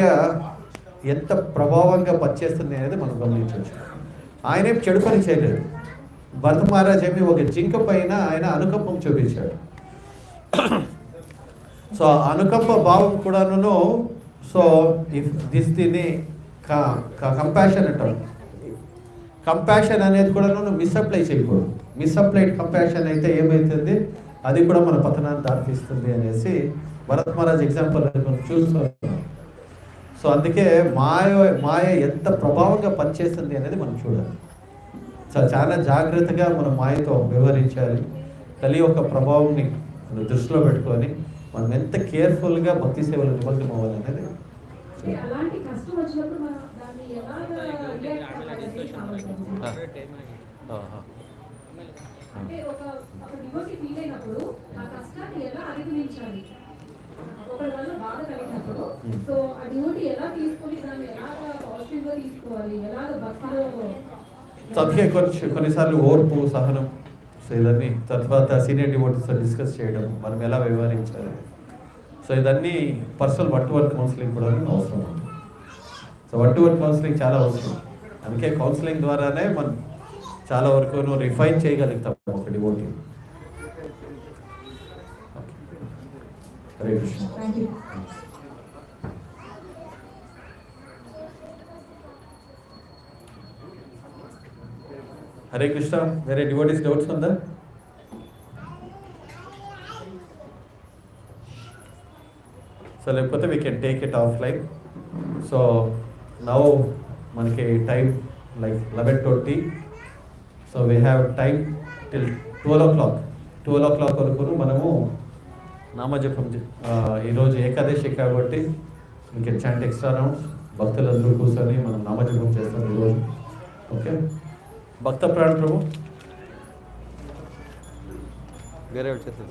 ఎంత ప్రభావంగా పనిచేస్తుంది అనేది మనం గమనించవచ్చు. ఆయనేం చెడు పని చేయలేదు. భరత మహారాజ్ ఏమి ఒక జింక పైన ఆయన అనుకంపం చూపించాడు. సో అనుకంప భావం కూడాను, సో దీన్ని కంపాషన్ అంటారు. కంపాషన్ అనేది కూడా మిస్అప్లై చేయకూడదు. మిస్అప్లైడ్ కంపాషన్ అయితే ఏమవుతుంది, అది కూడా మన పతనాన్ని దారితీస్తుంది అనేసి భరత్ మహారాజ్ ఎగ్జాంపుల్ మనం చూస్తున్నాం. సో అందుకే మాయ ఎంత ప్రభావంగా పనిచేస్తుంది అనేది మనం చూడాలి. సో చాలా జాగ్రత్తగా మనం మాయతో వ్యవహరించాలి. కలియుగ ప్రభావంని దృష్టిలో పెట్టుకొని మనం ఎంత కేర్ఫుల్గా భక్తి సేవలు నిమగ్నం అవ్వాలి అనేది. అలాంటి కష్టం వచ్చినప్పుడు మనం దాన్ని ఎలా అంటే ఒక డివోటీ ఫీల్ అయినప్పుడు ఆ కష్టాన్ని ఎలా అధిగమించాలి, ఒకరి వల్ల బాధ కలిగినప్పుడు సో ఆ డివోటీ ఎలా తీసుకొని దాన్ని ఎలాగ పాజిటివ్ గా తీసుకోవాలి, ఎలాగ భక్తిలో. అందుకే కొన్నిసార్లు ఓర్పు, సహనం, సో ఇదన్నీ తర్వాత సీనియర్ డివోటీస్తో డిస్కస్ చేయడం, మనం ఎలా వ్యవహరించాలి. సో ఇదన్నీ personal one to one counselling కూడా అవసరం. So one to one counselling చాలా అవసరం. అందుకే కౌన్సిలింగ్ ద్వారానే మనం చాలా వరకు రిఫైన్ చేయగలుగుతాం ఒక డివోటీ. హరే కృష్ణ. హరే కృష్ణ. వేరే డివోటీస్ డౌట్స్ ఉందా? సో లేకపోతే we can take it off line. So now మనకి time like 11:20. So we have time till 12 o'clock. 12 o'clock వరకు మనము నామజపం. ఈరోజు ఏకాదశి కాబట్టి we can chant extra rounds. భక్తులందరూ కూర్చొని మనం నామజపం చేస్తాం ఈరోజు. ఓకే. భక్త ప్రాణ ప్రభు వేరే వచ్చేసి